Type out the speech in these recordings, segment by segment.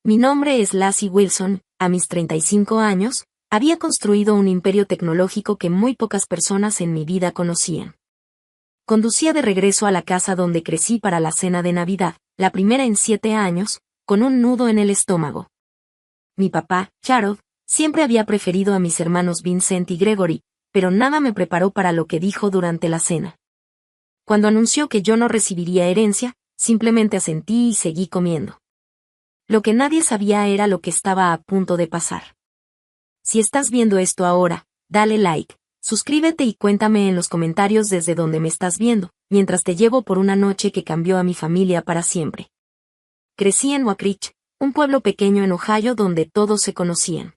Mi nombre es Lassie Wilson. A mis 35 años, había construido un imperio tecnológico que muy pocas personas en mi vida conocían. Conducía de regreso a la casa donde crecí para la cena de Navidad, la primera en 7 años, con un nudo en el estómago. Mi papá, Harold, siempre había preferido a mis hermanos Vincent y Gregory, pero nada me preparó para lo que dijo durante la cena. Cuando anunció que yo no recibiría herencia, simplemente asentí y seguí comiendo. Lo que nadie sabía era lo que estaba a punto de pasar. Si estás viendo esto ahora, dale like, suscríbete y cuéntame en los comentarios desde donde me estás viendo, mientras te llevo por una noche que cambió a mi familia para siempre. Crecí en Oak Ridge, un pueblo pequeño en Ohio donde todos se conocían.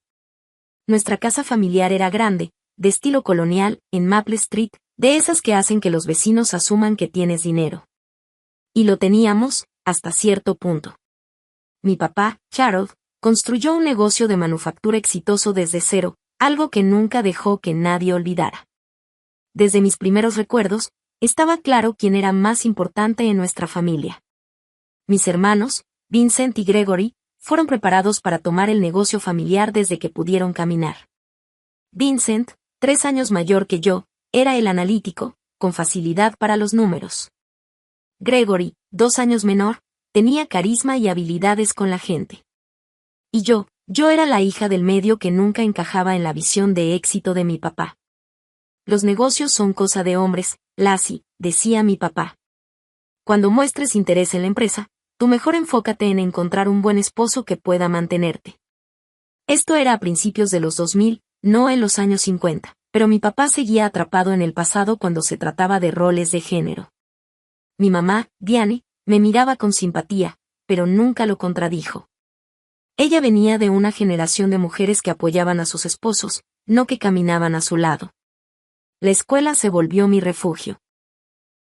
Nuestra casa familiar era grande, de estilo colonial, en Maple Street, de esas que hacen que los vecinos asuman que tienes dinero. Y lo teníamos, hasta cierto punto. Mi papá, Harold, construyó un negocio de manufactura exitoso desde cero, algo que nunca dejó que nadie olvidara. Desde mis primeros recuerdos, estaba claro quién era más importante en nuestra familia. Mis hermanos, Vincent y Gregory, fueron preparados para tomar el negocio familiar desde que pudieron caminar. Vincent, 3 años mayor que yo, era el analítico, con facilidad para los números. Gregory, 2 años menor, tenía carisma y habilidades con la gente. Y yo era la hija del medio que nunca encajaba en la visión de éxito de mi papá. Los negocios son cosa de hombres, Lassie, decía mi papá. Cuando muestres interés en la empresa, tú mejor enfócate en encontrar un buen esposo que pueda mantenerte. Esto era a principios de los 2000, no en los años 50, pero mi papá seguía atrapado en el pasado cuando se trataba de roles de género. Mi mamá, Diane, me miraba con simpatía, pero nunca lo contradijo. Ella venía de una generación de mujeres que apoyaban a sus esposos, no que caminaban a su lado. La escuela se volvió mi refugio.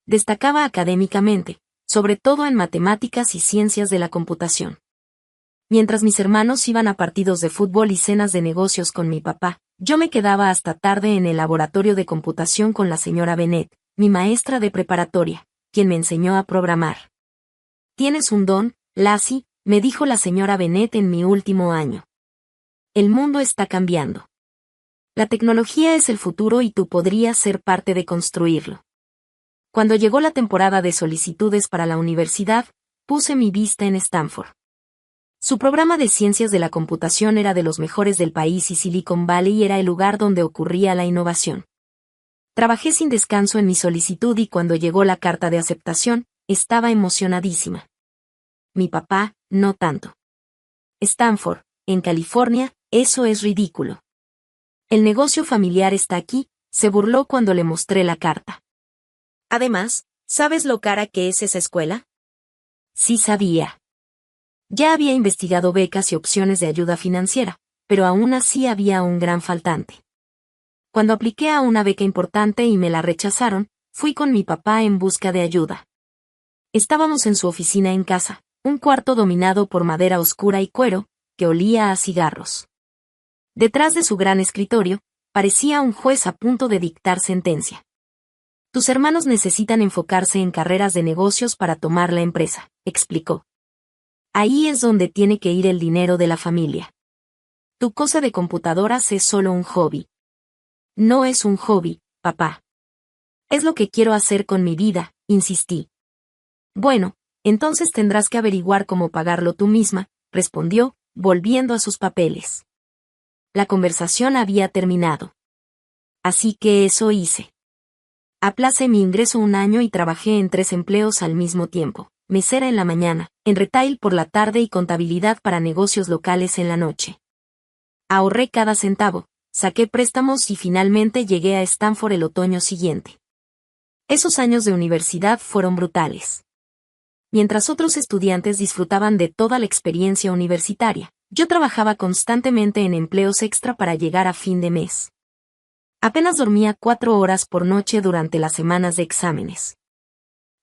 Destacaba académicamente, sobre todo en matemáticas y ciencias de la computación. Mientras mis hermanos iban a partidos de fútbol y cenas de negocios con mi papá, yo me quedaba hasta tarde en el laboratorio de computación con la señora Bennett, mi maestra de preparatoria, quien me enseñó a programar. Tienes un don, Lassie, me dijo la señora Bennett en mi último año. El mundo está cambiando. La tecnología es el futuro y tú podrías ser parte de construirlo. Cuando llegó la temporada de solicitudes para la universidad, puse mi vista en Stanford. Su programa de ciencias de la computación era de los mejores del país y Silicon Valley era el lugar donde ocurría la innovación. Trabajé sin descanso en mi solicitud y cuando llegó la carta de aceptación, estaba emocionadísima. Mi papá, no tanto. Stanford, en California, eso es ridículo. El negocio familiar está aquí, se burló cuando le mostré la carta. Además, ¿sabes lo cara que es esa escuela? Sí sabía. Ya había investigado becas y opciones de ayuda financiera, pero aún así había un gran faltante. Cuando apliqué a una beca importante y me la rechazaron, fui con mi papá en busca de ayuda. Estábamos en su oficina en casa, un cuarto dominado por madera oscura y cuero, que olía a cigarros. Detrás de su gran escritorio, parecía un juez a punto de dictar sentencia. Tus hermanos necesitan enfocarse en carreras de negocios para tomar la empresa, explicó. Ahí es donde tiene que ir el dinero de la familia. Tu cosa de computadoras es solo un hobby. No es un hobby, papá. Es lo que quiero hacer con mi vida, insistí. Bueno, entonces tendrás que averiguar cómo pagarlo tú misma, respondió, volviendo a sus papeles. La conversación había terminado. Así que eso hice. Aplacé mi ingreso un año y trabajé en 3 empleos al mismo tiempo, mesera en la mañana, en retail por la tarde y contabilidad para negocios locales en la noche. Ahorré cada centavo, saqué préstamos y finalmente llegué a Stanford el otoño siguiente. Esos años de universidad fueron brutales. Mientras otros estudiantes disfrutaban de toda la experiencia universitaria, yo trabajaba constantemente en empleos extra para llegar a fin de mes. Apenas dormía 4 horas por noche durante las semanas de exámenes.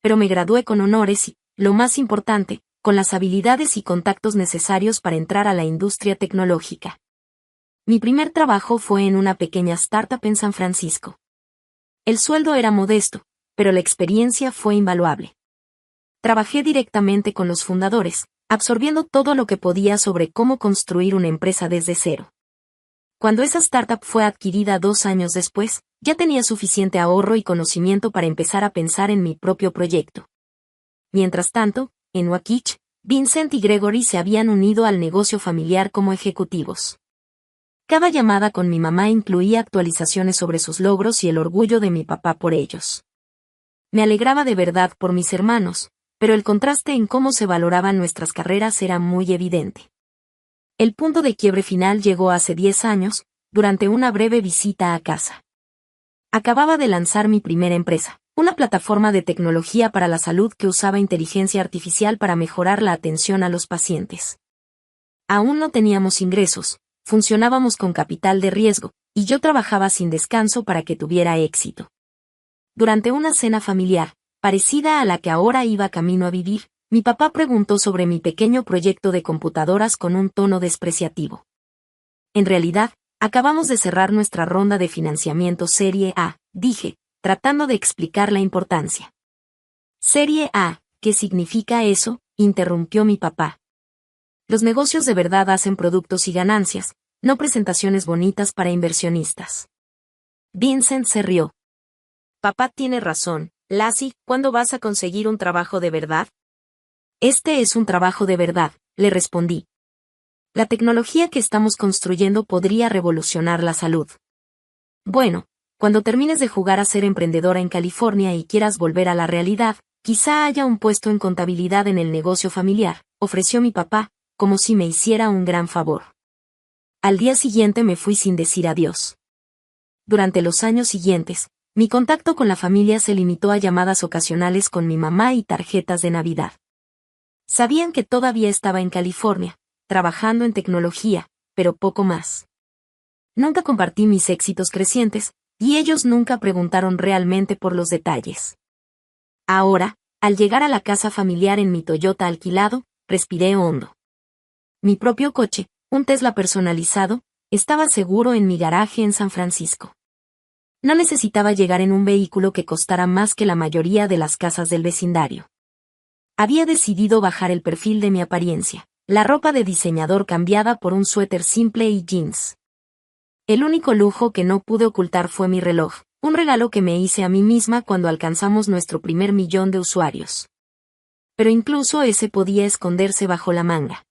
Pero me gradué con honores y, lo más importante, con las habilidades y contactos necesarios para entrar a la industria tecnológica. Mi primer trabajo fue en una pequeña startup en San Francisco. El sueldo era modesto, pero la experiencia fue invaluable. Trabajé directamente con los fundadores, absorbiendo todo lo que podía sobre cómo construir una empresa desde cero. Cuando esa startup fue adquirida 2 años después, ya tenía suficiente ahorro y conocimiento para empezar a pensar en mi propio proyecto. Mientras tanto, en Waukich, Vincent y Gregory se habían unido al negocio familiar como ejecutivos. Cada llamada con mi mamá incluía actualizaciones sobre sus logros y el orgullo de mi papá por ellos. Me alegraba de verdad por mis hermanos, pero el contraste en cómo se valoraban nuestras carreras era muy evidente. El punto de quiebre final llegó hace 10 años, durante una breve visita a casa. Acababa de lanzar mi primera empresa, una plataforma de tecnología para la salud que usaba inteligencia artificial para mejorar la atención a los pacientes. Aún no teníamos ingresos, funcionábamos con capital de riesgo, y yo trabajaba sin descanso para que tuviera éxito. Durante una cena familiar, parecida a la que ahora iba camino a vivir, mi papá preguntó sobre mi pequeño proyecto de computadoras con un tono despreciativo. En realidad, acabamos de cerrar nuestra ronda de financiamiento Serie A, dije, tratando de explicar la importancia. Serie A, ¿qué significa eso?, interrumpió mi papá. Los negocios de verdad hacen productos y ganancias, no presentaciones bonitas para inversionistas. Vincent se rió. Papá tiene razón, Lassie, ¿cuándo vas a conseguir un trabajo de verdad? Este es un trabajo de verdad, le respondí. La tecnología que estamos construyendo podría revolucionar la salud. Bueno, cuando termines de jugar a ser emprendedora en California y quieras volver a la realidad, quizá haya un puesto en contabilidad en el negocio familiar, ofreció mi papá, como si me hiciera un gran favor. Al día siguiente me fui sin decir adiós. Durante los años siguientes, mi contacto con la familia se limitó a llamadas ocasionales con mi mamá y tarjetas de Navidad. Sabían que todavía estaba en California, trabajando en tecnología, pero poco más. Nunca compartí mis éxitos crecientes, y ellos nunca preguntaron realmente por los detalles. Ahora, al llegar a la casa familiar en mi Toyota alquilado, respiré hondo. Mi propio coche, un Tesla personalizado, estaba seguro en mi garaje en San Francisco. No necesitaba llegar en un vehículo que costara más que la mayoría de las casas del vecindario. Había decidido bajar el perfil de mi apariencia, la ropa de diseñador cambiada por un suéter simple y jeans. El único lujo que no pude ocultar fue mi reloj, un regalo que me hice a mí misma cuando alcanzamos nuestro primer 1.000.000 de usuarios. Pero incluso ese podía esconderse bajo la manga.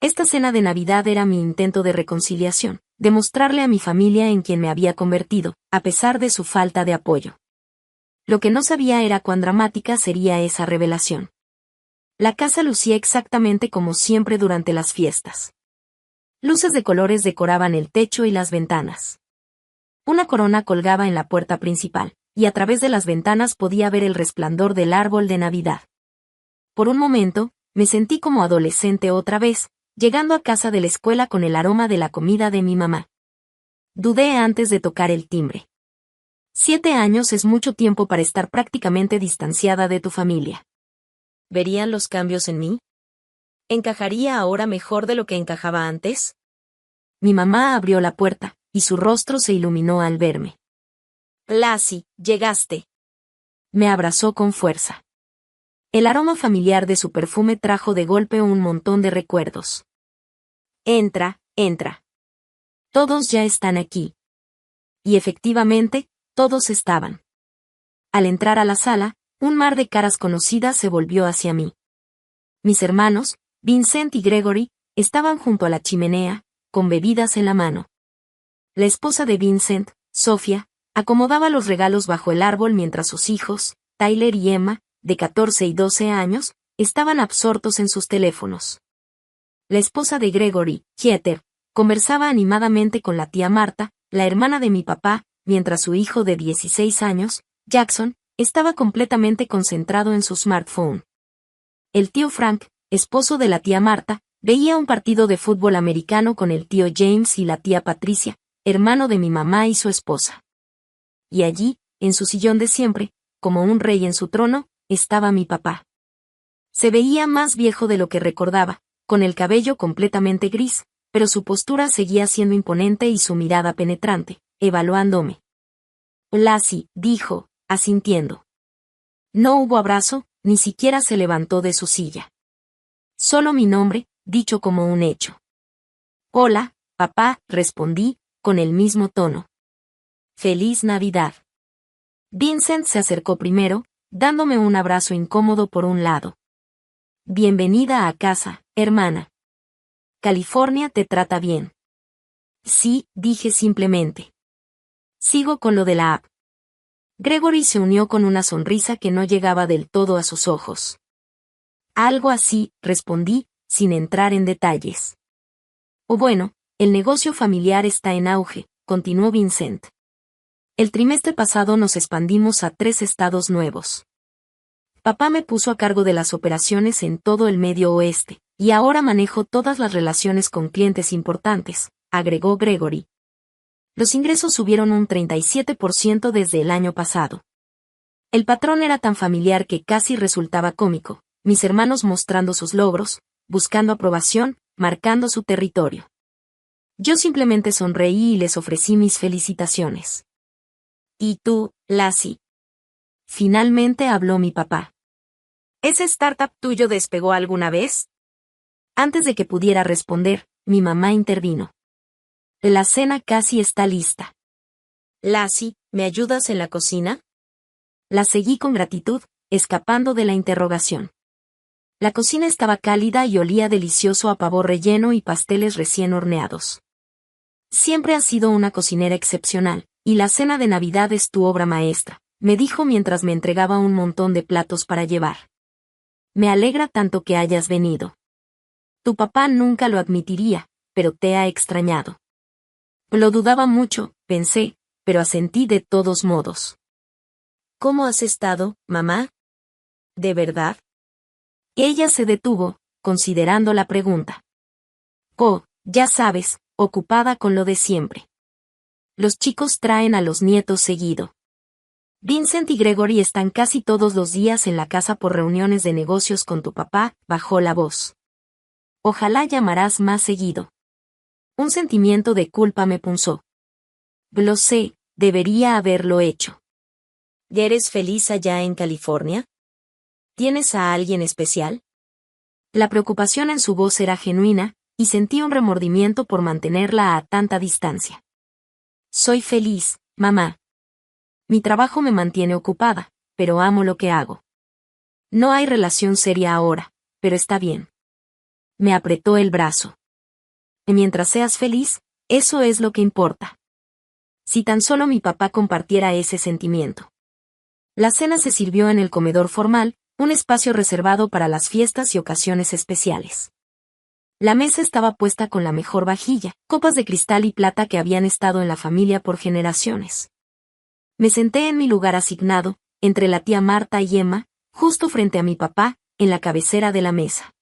Esta cena de Navidad era mi intento de reconciliación, de mostrarle a mi familia en quien me había convertido, a pesar de su falta de apoyo. Lo que no sabía era cuán dramática sería esa revelación. La casa lucía exactamente como siempre durante las fiestas. Luces de colores decoraban el techo y las ventanas. Una corona colgaba en la puerta principal, y a través de las ventanas podía ver el resplandor del árbol de Navidad. Por un momento, me sentí como adolescente otra vez, llegando a casa de la escuela con el aroma de la comida de mi mamá. Dudé antes de tocar el timbre. 7 años es mucho tiempo para estar prácticamente distanciada de tu familia. ¿Verían los cambios en mí? ¿Encajaría ahora mejor de lo que encajaba antes? Mi mamá abrió la puerta, y su rostro se iluminó al verme. Lassie, llegaste. Me abrazó con fuerza. El aroma familiar de su perfume trajo de golpe un montón de recuerdos. Entra, entra. Todos ya están aquí. Y efectivamente, todos estaban. Al entrar a la sala, un mar de caras conocidas se volvió hacia mí. Mis hermanos, Vincent y Gregory, estaban junto a la chimenea, con bebidas en la mano. La esposa de Vincent, Sofía, acomodaba los regalos bajo el árbol mientras sus hijos, Tyler y Emma, de 14 y 12 años, estaban absortos en sus teléfonos. La esposa de Gregory, Heather, conversaba animadamente con la tía Marta, la hermana de mi papá, mientras su hijo de 16 años, Jackson, estaba completamente concentrado en su smartphone. El tío Frank, esposo de la tía Marta, veía un partido de fútbol americano con el tío James y la tía Patricia, hermano de mi mamá y su esposa. Y allí, en su sillón de siempre, como un rey en su trono, estaba mi papá. Se veía más viejo de lo que recordaba, con el cabello completamente gris, pero su postura seguía siendo imponente y su mirada penetrante, evaluándome. Lassie, dijo, asintiendo. No hubo abrazo, ni siquiera se levantó de su silla. Solo mi nombre, dicho como un hecho. Hola, papá, respondí, con el mismo tono. Feliz Navidad. Vincent se acercó primero, dándome un abrazo incómodo por un lado. Bienvenida a casa, hermana. California te trata bien. Sí, dije simplemente. Sigo con lo de la app. Gregory se unió con una sonrisa que no llegaba del todo a sus ojos. Algo así, respondí, sin entrar en detalles. O bueno, el negocio familiar está en auge, continuó Vincent. El trimestre pasado nos expandimos a 3 estados nuevos. Papá me puso a cargo de las operaciones en todo el Medio Oeste, y ahora manejo todas las relaciones con clientes importantes, agregó Gregory. Los ingresos subieron un 37% desde el año pasado. El patrón era tan familiar que casi resultaba cómico, mis hermanos mostrando sus logros, buscando aprobación, marcando su territorio. Yo simplemente sonreí y les ofrecí mis felicitaciones. ¿Y tú, Lassie? Finalmente habló mi papá. ¿Ese startup tuyo despegó alguna vez? Antes de que pudiera responder, mi mamá intervino. La cena casi está lista. Lassie, ¿me ayudas en la cocina? La seguí con gratitud, escapando de la interrogación. La cocina estaba cálida y olía delicioso a pavo relleno y pasteles recién horneados. Siempre has sido una cocinera excepcional, y la cena de Navidad es tu obra maestra, me dijo mientras me entregaba un montón de platos para llevar. Me alegra tanto que hayas venido. Tu papá nunca lo admitiría, pero te ha extrañado. Lo dudaba mucho, pensé, pero asentí de todos modos. ¿Cómo has estado, mamá? ¿De verdad? Ella se detuvo, considerando la pregunta. Oh, ya sabes, ocupada con lo de siempre. Los chicos traen a los nietos seguido. Vincent y Gregory están casi todos los días en la casa por reuniones de negocios con tu papá, bajó la voz. Ojalá llamarás más seguido. Un sentimiento de culpa me punzó. Lo sé, debería haberlo hecho. ¿Ya eres feliz allá en California? ¿Tienes a alguien especial? La preocupación en su voz era genuina, y sentí un remordimiento por mantenerla a tanta distancia. Soy feliz, mamá. Mi trabajo me mantiene ocupada, pero amo lo que hago. No hay relación seria ahora, pero está bien. Me apretó el brazo. Y mientras seas feliz, eso es lo que importa. Si tan solo mi papá compartiera ese sentimiento. La cena se sirvió en el comedor formal, un espacio reservado para las fiestas y ocasiones especiales. La mesa estaba puesta con la mejor vajilla, copas de cristal y plata que habían estado en la familia por generaciones. Me senté en mi lugar asignado, entre la tía Marta y Emma, justo frente a mi papá, en la cabecera de la mesa.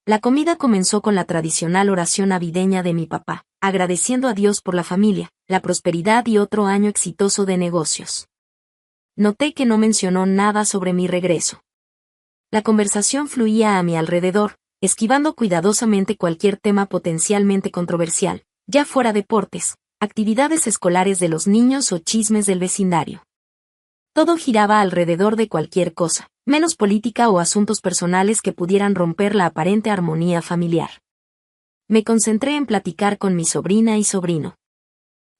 La comida comenzó con la tradicional oración navideña de mi papá, agradeciendo a Dios por la familia, la prosperidad y otro año exitoso de negocios. Noté que no mencionó nada sobre mi regreso. La conversación fluía a mi alrededor, esquivando cuidadosamente cualquier tema potencialmente controversial, ya fuera deportes, actividades escolares de los niños o chismes del vecindario. Todo giraba alrededor de cualquier cosa, menos política o asuntos personales que pudieran romper la aparente armonía familiar. Me concentré en platicar con mi sobrina y sobrino.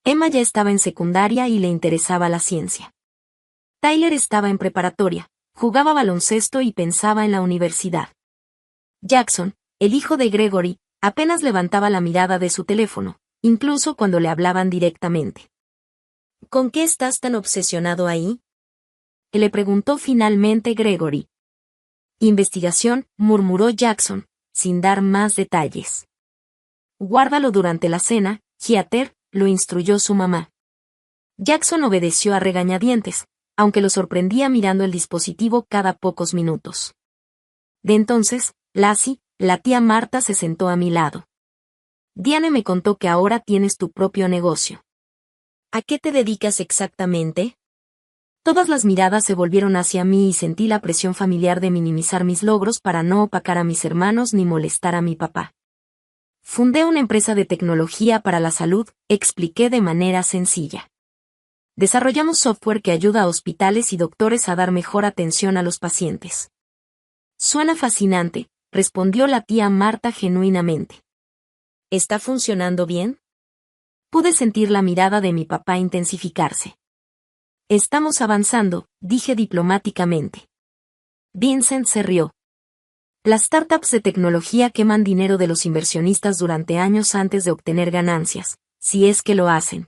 Emma ya estaba en secundaria y le interesaba la ciencia. Tyler estaba en preparatoria, jugaba baloncesto y pensaba en la universidad. Jackson, el hijo de Gregory, apenas levantaba la mirada de su teléfono, incluso cuando le hablaban directamente. ¿Con qué estás tan obsesionado ahí? Le preguntó finalmente Gregory. Investigación, murmuró Jackson, sin dar más detalles. Guárdalo durante la cena, Heather, lo instruyó su mamá. Jackson obedeció a regañadientes, aunque lo sorprendía mirando el dispositivo cada pocos minutos. De entonces, Lassie, la tía Marta se sentó a mi lado. Diane me contó que ahora tienes tu propio negocio. ¿A qué te dedicas exactamente? Todas las miradas se volvieron hacia mí y sentí la presión familiar de minimizar mis logros para no opacar a mis hermanos ni molestar a mi papá. Fundé una empresa de tecnología para la salud, expliqué de manera sencilla. Desarrollamos software que ayuda a hospitales y doctores a dar mejor atención a los pacientes. Suena fascinante, respondió la tía Marta genuinamente. ¿Está funcionando bien? Pude sentir la mirada de mi papá intensificarse. Estamos avanzando, dije diplomáticamente. Vincent se rió. Las startups de tecnología queman dinero de los inversionistas durante años antes de obtener ganancias, si es que lo hacen.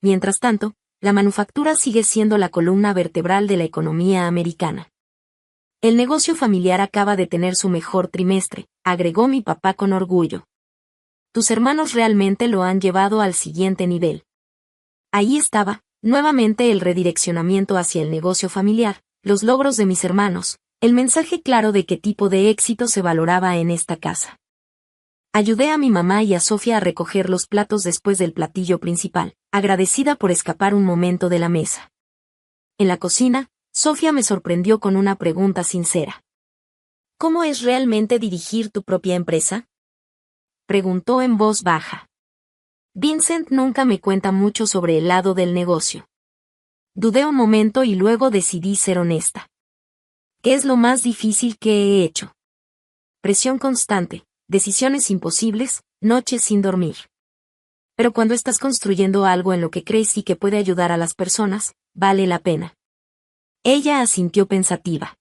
Mientras tanto, la manufactura sigue siendo la columna vertebral de la economía americana. El negocio familiar acaba de tener su mejor trimestre, agregó mi papá con orgullo. Tus hermanos realmente lo han llevado al siguiente nivel. Ahí estaba, nuevamente el redireccionamiento hacia el negocio familiar, los logros de mis hermanos, el mensaje claro de qué tipo de éxito se valoraba en esta casa. Ayudé a mi mamá y a Sofía a recoger los platos después del platillo principal, agradecida por escapar un momento de la mesa. En la cocina, Sofía me sorprendió con una pregunta sincera. ¿Cómo es realmente dirigir tu propia empresa?, preguntó en voz baja. Vincent nunca me cuenta mucho sobre el lado del negocio. Dudé un momento y luego decidí ser honesta. ¿Qué es lo más difícil que he hecho? Presión constante, decisiones imposibles, noches sin dormir. Pero cuando estás construyendo algo en lo que crees y que puede ayudar a las personas, vale la pena. Ella asintió pensativa.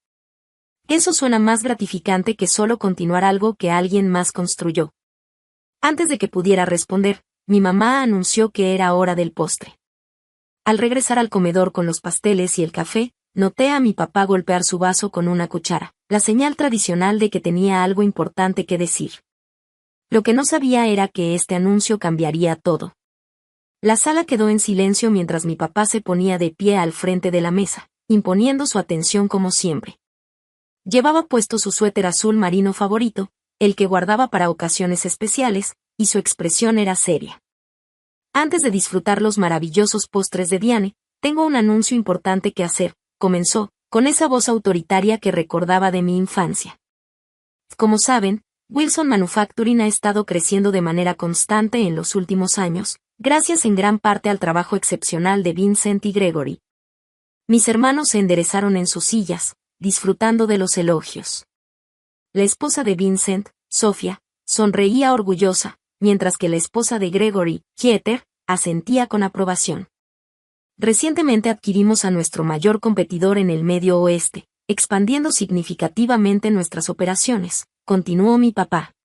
Eso suena más gratificante que solo continuar algo que alguien más construyó. Antes de que pudiera responder, mi mamá anunció que era hora del postre. Al regresar al comedor con los pasteles y el café, noté a mi papá golpear su vaso con una cuchara, la señal tradicional de que tenía algo importante que decir. Lo que no sabía era que este anuncio cambiaría todo. La sala quedó en silencio mientras mi papá se ponía de pie al frente de la mesa, imponiendo su atención como siempre. Llevaba puesto su suéter azul marino favorito, el que guardaba para ocasiones especiales, y su expresión era seria. Antes de disfrutar los maravillosos postres de Diane, tengo un anuncio importante que hacer, comenzó, con esa voz autoritaria que recordaba de mi infancia. Como saben, Wilson Manufacturing ha estado creciendo de manera constante en los últimos años, gracias en gran parte al trabajo excepcional de Vincent y Gregory. Mis hermanos se enderezaron en sus sillas, disfrutando de los elogios. La esposa de Vincent, Sofía, sonreía orgullosa, mientras que la esposa de Gregory, Heather, asentía con aprobación. Recientemente adquirimos a nuestro mayor competidor en el Medio Oeste, expandiendo significativamente nuestras operaciones, continuó mi papá.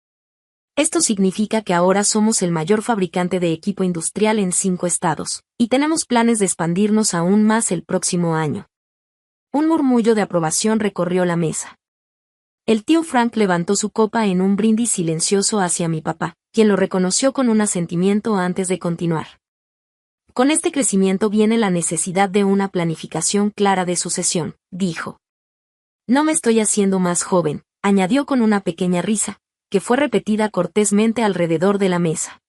Esto significa que ahora somos el mayor fabricante de equipo industrial en 5 estados, y tenemos planes de expandirnos aún más el próximo año. Un murmullo de aprobación recorrió la mesa. El tío Frank levantó su copa en un brindis silencioso hacia mi papá, quien lo reconoció con un asentimiento antes de continuar. Con este crecimiento viene la necesidad de una planificación clara de sucesión, dijo. No me estoy haciendo más joven, añadió con una pequeña risa, que fue repetida cortésmente alrededor de la mesa.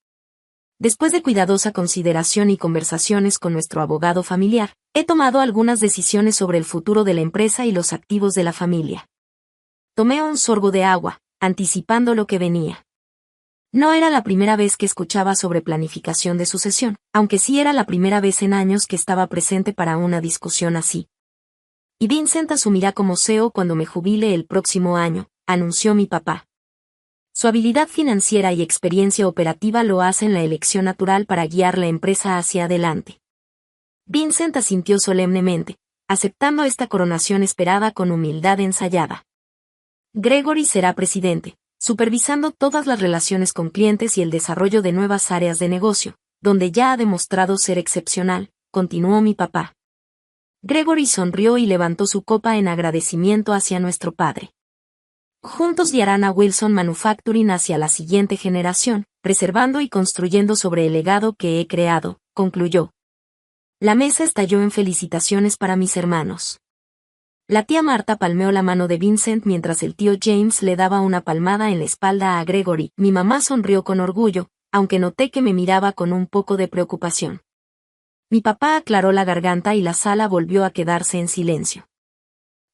Después de cuidadosa consideración y conversaciones con nuestro abogado familiar, he tomado algunas decisiones sobre el futuro de la empresa y los activos de la familia. Tomé un sorbo de agua, anticipando lo que venía. No era la primera vez que escuchaba sobre planificación de sucesión, aunque sí era la primera vez en años que estaba presente para una discusión así. Y Vincent asumirá como CEO cuando me jubile el próximo año, anunció mi papá. Su habilidad financiera y experiencia operativa lo hacen la elección natural para guiar la empresa hacia adelante. Vincent asintió solemnemente, aceptando esta coronación esperada con humildad ensayada. Gregory será presidente, supervisando todas las relaciones con clientes y el desarrollo de nuevas áreas de negocio, donde ya ha demostrado ser excepcional, continuó mi papá. Gregory sonrió y levantó su copa en agradecimiento hacia nuestro padre. Juntos guiarán a Wilson Manufacturing hacia la siguiente generación, preservando y construyendo sobre el legado que he creado, concluyó. La mesa estalló en felicitaciones para mis hermanos. La tía Marta palmeó la mano de Vincent mientras el tío James le daba una palmada en la espalda a Gregory. Mi mamá sonrió con orgullo, aunque noté que me miraba con un poco de preocupación. Mi papá aclaró la garganta y la sala volvió a quedarse en silencio.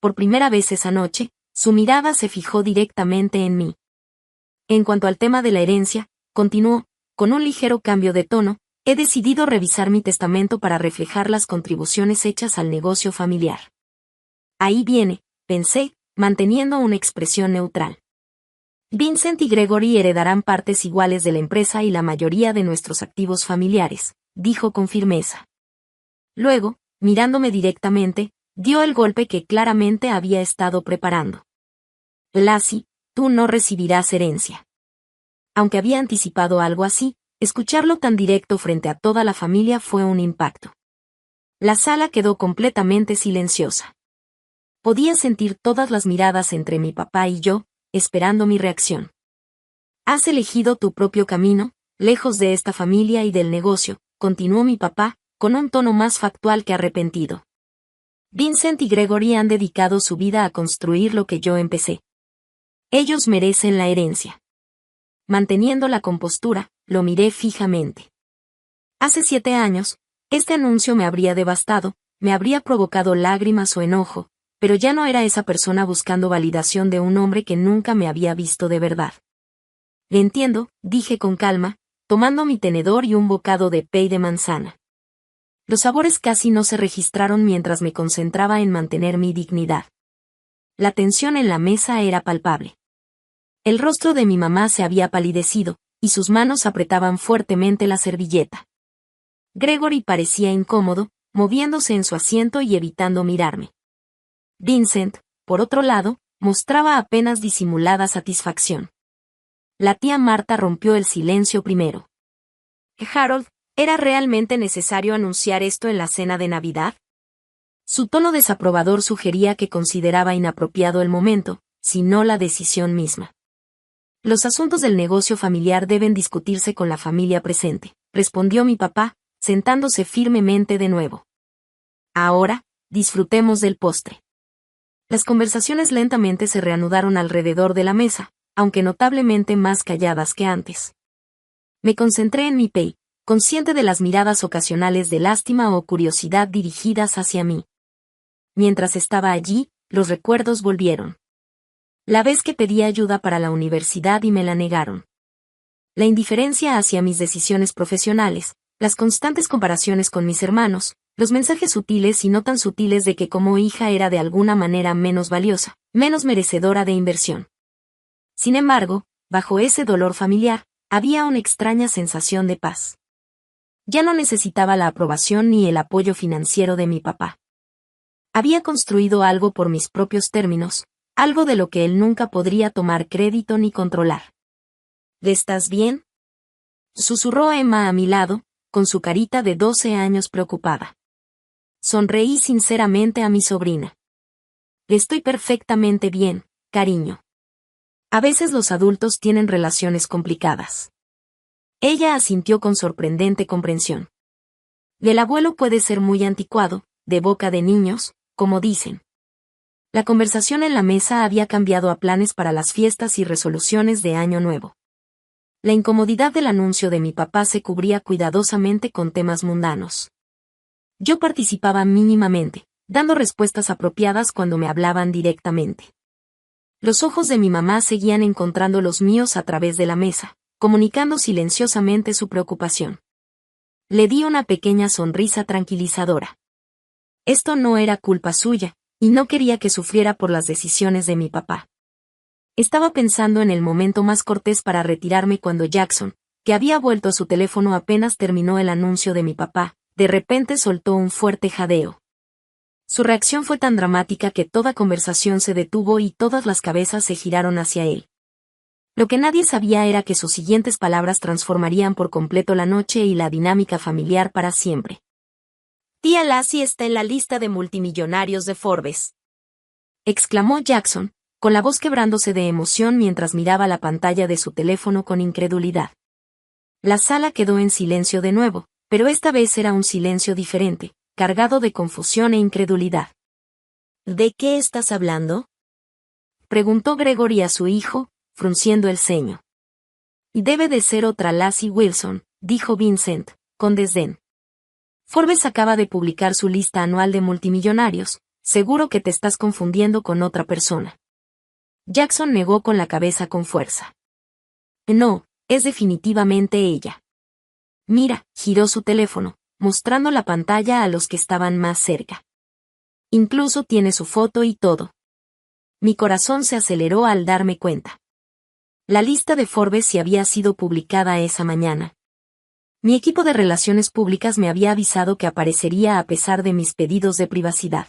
Por primera vez esa noche, su mirada se fijó directamente en mí. En cuanto al tema de la herencia, continuó, con un ligero cambio de tono, he decidido revisar mi testamento para reflejar las contribuciones hechas al negocio familiar. Ahí viene, pensé, manteniendo una expresión neutral. Vincent y Gregory heredarán partes iguales de la empresa y la mayoría de nuestros activos familiares, dijo con firmeza. Luego, mirándome directamente, dio el golpe que claramente había estado preparando. Lassie, tú no recibirás herencia. Aunque había anticipado algo así, escucharlo tan directo frente a toda la familia fue un impacto. La sala quedó completamente silenciosa. Podía sentir todas las miradas entre mi papá y yo, esperando mi reacción. Has elegido tu propio camino, lejos de esta familia y del negocio, continuó mi papá, con un tono más factual que arrepentido. Vincent y Gregory han dedicado su vida a construir lo que yo empecé. Ellos merecen la herencia. Manteniendo la compostura, lo miré fijamente. Hace 7 años, este anuncio me habría devastado, me habría provocado lágrimas o enojo, pero ya no era esa persona buscando validación de un hombre que nunca me había visto de verdad. Le entiendo, dije con calma, tomando mi tenedor y un bocado de pay de manzana. Los sabores casi no se registraron mientras me concentraba en mantener mi dignidad. La tensión en la mesa era palpable. El rostro de mi mamá se había palidecido, y sus manos apretaban fuertemente la servilleta. Gregory parecía incómodo, moviéndose en su asiento y evitando mirarme. Vincent, por otro lado, mostraba apenas disimulada satisfacción. La tía Marta rompió el silencio primero. Harold, ¿era realmente necesario anunciar esto en la cena de Navidad? Su tono desaprobador sugería que consideraba inapropiado el momento, si no la decisión misma. Los asuntos del negocio familiar deben discutirse con la familia presente, respondió mi papá, sentándose firmemente de nuevo. Ahora, disfrutemos del postre. Las conversaciones lentamente se reanudaron alrededor de la mesa, aunque notablemente más calladas que antes. Me concentré en mi pay, consciente de las miradas ocasionales de lástima o curiosidad dirigidas hacia mí. Mientras estaba allí, los recuerdos volvieron. La vez que pedí ayuda para la universidad y me la negaron. La indiferencia hacia mis decisiones profesionales, las constantes comparaciones con mis hermanos, los mensajes sutiles y no tan sutiles de que como hija era de alguna manera menos valiosa, menos merecedora de inversión. Sin embargo, bajo ese dolor familiar, había una extraña sensación de paz. Ya no necesitaba la aprobación ni el apoyo financiero de mi papá. Había construido algo por mis propios términos, algo de lo que él nunca podría tomar crédito ni controlar. ¿Estás bien?, susurró Emma a mi lado, con su carita de 12 años preocupada. Sonreí sinceramente a mi sobrina. Estoy perfectamente bien, cariño. A veces los adultos tienen relaciones complicadas. Ella asintió con sorprendente comprensión. El abuelo puede ser muy anticuado, de boca de niños, como dicen. La conversación en la mesa había cambiado a planes para las fiestas y resoluciones de Año Nuevo. La incomodidad del anuncio de mi papá se cubría cuidadosamente con temas mundanos. Yo participaba mínimamente, dando respuestas apropiadas cuando me hablaban directamente. Los ojos de mi mamá seguían encontrando los míos a través de la mesa, comunicando silenciosamente su preocupación. Le di una pequeña sonrisa tranquilizadora. Esto no era culpa suya, y no quería que sufriera por las decisiones de mi papá. Estaba pensando en el momento más cortés para retirarme cuando Jackson, que había vuelto a su teléfono apenas terminó el anuncio de mi papá, de repente soltó un fuerte jadeo. Su reacción fue tan dramática que toda conversación se detuvo y todas las cabezas se giraron hacia él. Lo que nadie sabía era que sus siguientes palabras transformarían por completo la noche y la dinámica familiar para siempre. Tía Lassie está en la lista de multimillonarios de Forbes, exclamó Jackson, con la voz quebrándose de emoción mientras miraba la pantalla de su teléfono con incredulidad. La sala quedó en silencio de nuevo, pero esta vez era un silencio diferente, cargado de confusión e incredulidad. ¿De qué estás hablando?, preguntó Gregory a su hijo, frunciendo el ceño. Debe de ser otra Lassie Wilson, dijo Vincent, con desdén. Forbes acaba de publicar su lista anual de multimillonarios, seguro que te estás confundiendo con otra persona. Jackson negó con la cabeza con fuerza. No, es definitivamente ella. Mira, giró su teléfono, mostrando la pantalla a los que estaban más cerca. Incluso tiene su foto y todo. Mi corazón se aceleró al darme cuenta. La lista de Forbes sí había sido publicada esa mañana. Mi equipo de relaciones públicas me había avisado que aparecería a pesar de mis pedidos de privacidad.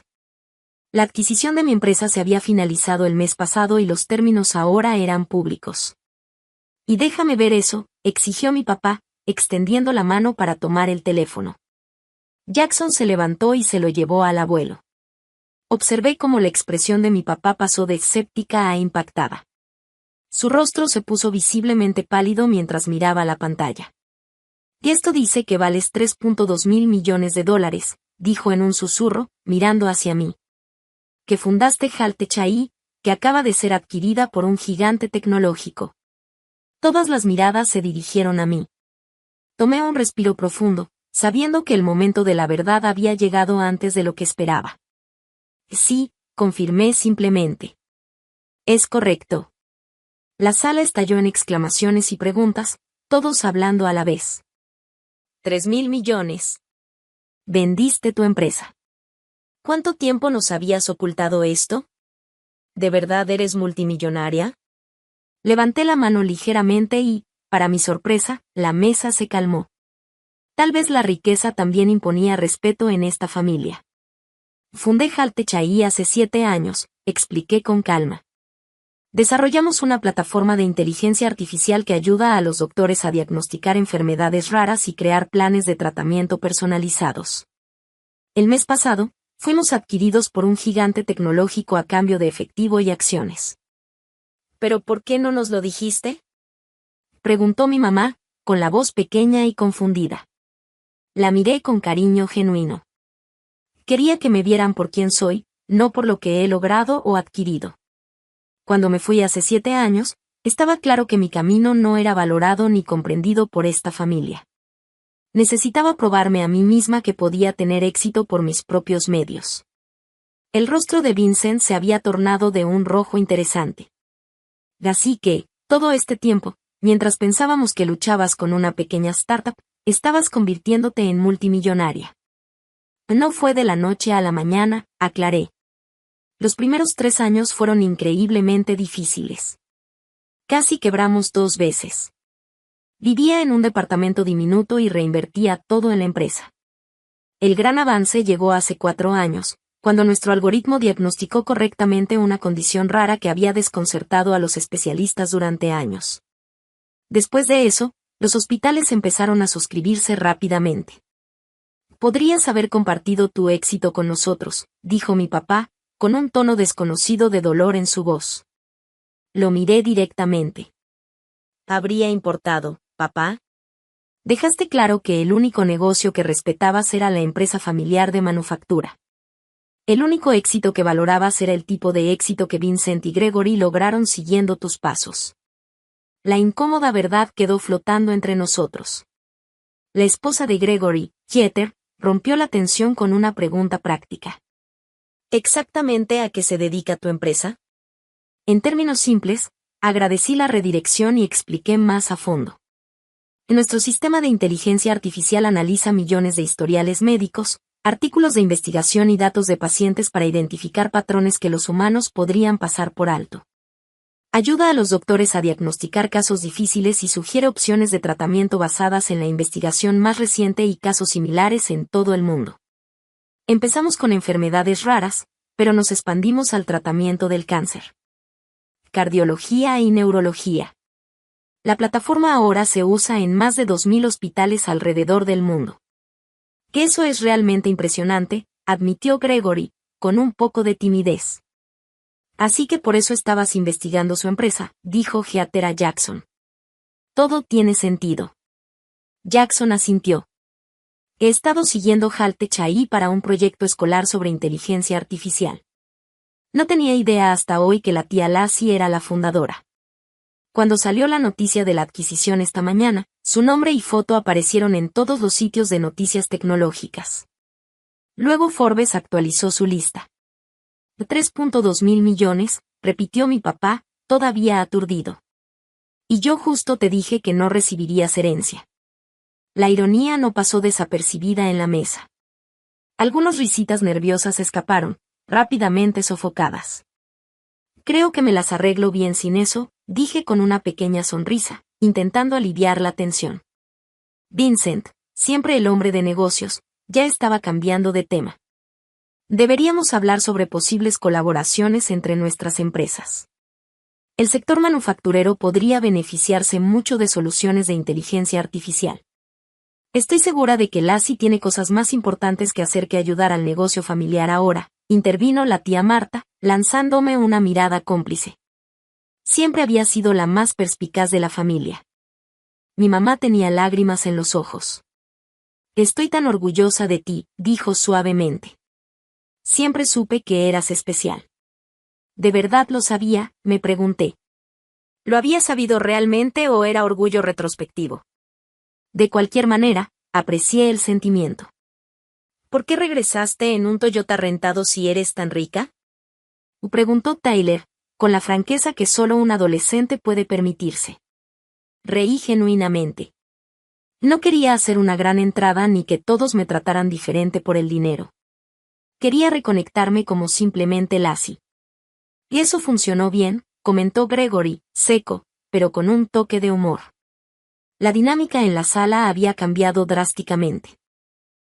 La adquisición de mi empresa se había finalizado el mes pasado y los términos ahora eran públicos. Y déjame ver eso, exigió mi papá, extendiendo la mano para tomar el teléfono. Jackson se levantó y se lo llevó al abuelo. Observé cómo la expresión de mi papá pasó de escéptica a impactada. Su rostro se puso visiblemente pálido mientras miraba la pantalla. Y esto dice que vales $3.2 mil millones, dijo en un susurro, mirando hacia mí. Que fundaste Haltech AI, que acaba de ser adquirida por un gigante tecnológico. Todas las miradas se dirigieron a mí. Tomé un respiro profundo, sabiendo que el momento de la verdad había llegado antes de lo que esperaba. Sí, confirmé simplemente. Es correcto. La sala estalló en exclamaciones y preguntas, todos hablando a la vez. 3.000 millones. Vendiste tu empresa. ¿Cuánto tiempo nos habías ocultado esto? ¿De verdad eres multimillonaria? Levanté la mano ligeramente y, para mi sorpresa, la mesa se calmó. Tal vez la riqueza también imponía respeto en esta familia. Fundé Haltech AI hace 7 años, expliqué con calma. Desarrollamos una plataforma de inteligencia artificial que ayuda a los doctores a diagnosticar enfermedades raras y crear planes de tratamiento personalizados. El mes pasado, fuimos adquiridos por un gigante tecnológico a cambio de efectivo y acciones. ¿Pero por qué no nos lo dijiste?, preguntó mi mamá, con la voz pequeña y confundida. La miré con cariño genuino. Quería que me vieran por quién soy, no por lo que he logrado o adquirido. Cuando me fui hace 7 años, estaba claro que mi camino no era valorado ni comprendido por esta familia. Necesitaba probarme a mí misma que podía tener éxito por mis propios medios. El rostro de Vincent se había tornado de un rojo interesante. Así que, todo este tiempo, mientras pensábamos que luchabas con una pequeña startup, estabas convirtiéndote en multimillonaria. No fue de la noche a la mañana, aclaré. Los primeros 3 años fueron increíblemente difíciles. Casi quebramos 2 veces. Vivía en un departamento diminuto y reinvertía todo en la empresa. El gran avance llegó hace 4 años, cuando nuestro algoritmo diagnosticó correctamente una condición rara que había desconcertado a los especialistas durante años. Después de eso, los hospitales empezaron a suscribirse rápidamente. Podrías haber compartido tu éxito con nosotros, dijo mi papá, con un tono desconocido de dolor en su voz. Lo miré directamente. ¿Habría importado, papá? Dejaste claro que el único negocio que respetabas era la empresa familiar de manufactura. El único éxito que valorabas era el tipo de éxito que Vincent y Gregory lograron siguiendo tus pasos. La incómoda verdad quedó flotando entre nosotros. La esposa de Gregory, Heather, rompió la tensión con una pregunta práctica. ¿Exactamente a qué se dedica tu empresa? En términos simples, agradecí la redirección y expliqué más a fondo. Nuestro sistema de inteligencia artificial analiza millones de historiales médicos, artículos de investigación y datos de pacientes para identificar patrones que los humanos podrían pasar por alto. Ayuda a los doctores a diagnosticar casos difíciles y sugiere opciones de tratamiento basadas en la investigación más reciente y casos similares en todo el mundo. Empezamos con enfermedades raras, pero nos expandimos al tratamiento del cáncer. Cardiología y neurología. La plataforma ahora se usa en más de 2.000 hospitales alrededor del mundo. Que eso es realmente impresionante, admitió Gregory, con un poco de timidez. Así que por eso estabas investigando su empresa, dijo Heather a Jackson. Todo tiene sentido. Jackson asintió. He estado siguiendo Haltech AI para un proyecto escolar sobre inteligencia artificial. No tenía idea hasta hoy que la tía Lassie era la fundadora. Cuando salió la noticia de la adquisición esta mañana, su nombre y foto aparecieron en todos los sitios de noticias tecnológicas. Luego Forbes actualizó su lista. 3.2 mil millones, repitió mi papá, todavía aturdido. Y yo justo te dije que no recibirías herencia. La ironía no pasó desapercibida en la mesa. Algunas risitas nerviosas escaparon, rápidamente sofocadas. Creo que me las arreglo bien sin eso, dije con una pequeña sonrisa, intentando aliviar la tensión. Vincent, siempre el hombre de negocios, ya estaba cambiando de tema. Deberíamos hablar sobre posibles colaboraciones entre nuestras empresas. El sector manufacturero podría beneficiarse mucho de soluciones de inteligencia artificial. Estoy segura de que Lassie tiene cosas más importantes que hacer que ayudar al negocio familiar ahora, intervino la tía Marta, lanzándome una mirada cómplice. Siempre había sido la más perspicaz de la familia. Mi mamá tenía lágrimas en los ojos. Estoy tan orgullosa de ti, dijo suavemente. Siempre supe que eras especial. ¿De verdad lo sabía?, me pregunté. ¿Lo había sabido realmente o era orgullo retrospectivo? De cualquier manera, aprecié el sentimiento. ¿Por qué regresaste en un Toyota rentado si eres tan rica?, preguntó Tyler, con la franqueza que solo un adolescente puede permitirse. Reí genuinamente. No quería hacer una gran entrada ni que todos me trataran diferente por el dinero. Quería reconectarme como simplemente Lassie. Y eso funcionó bien, comentó Gregory, seco, pero con un toque de humor. La dinámica en la sala había cambiado drásticamente.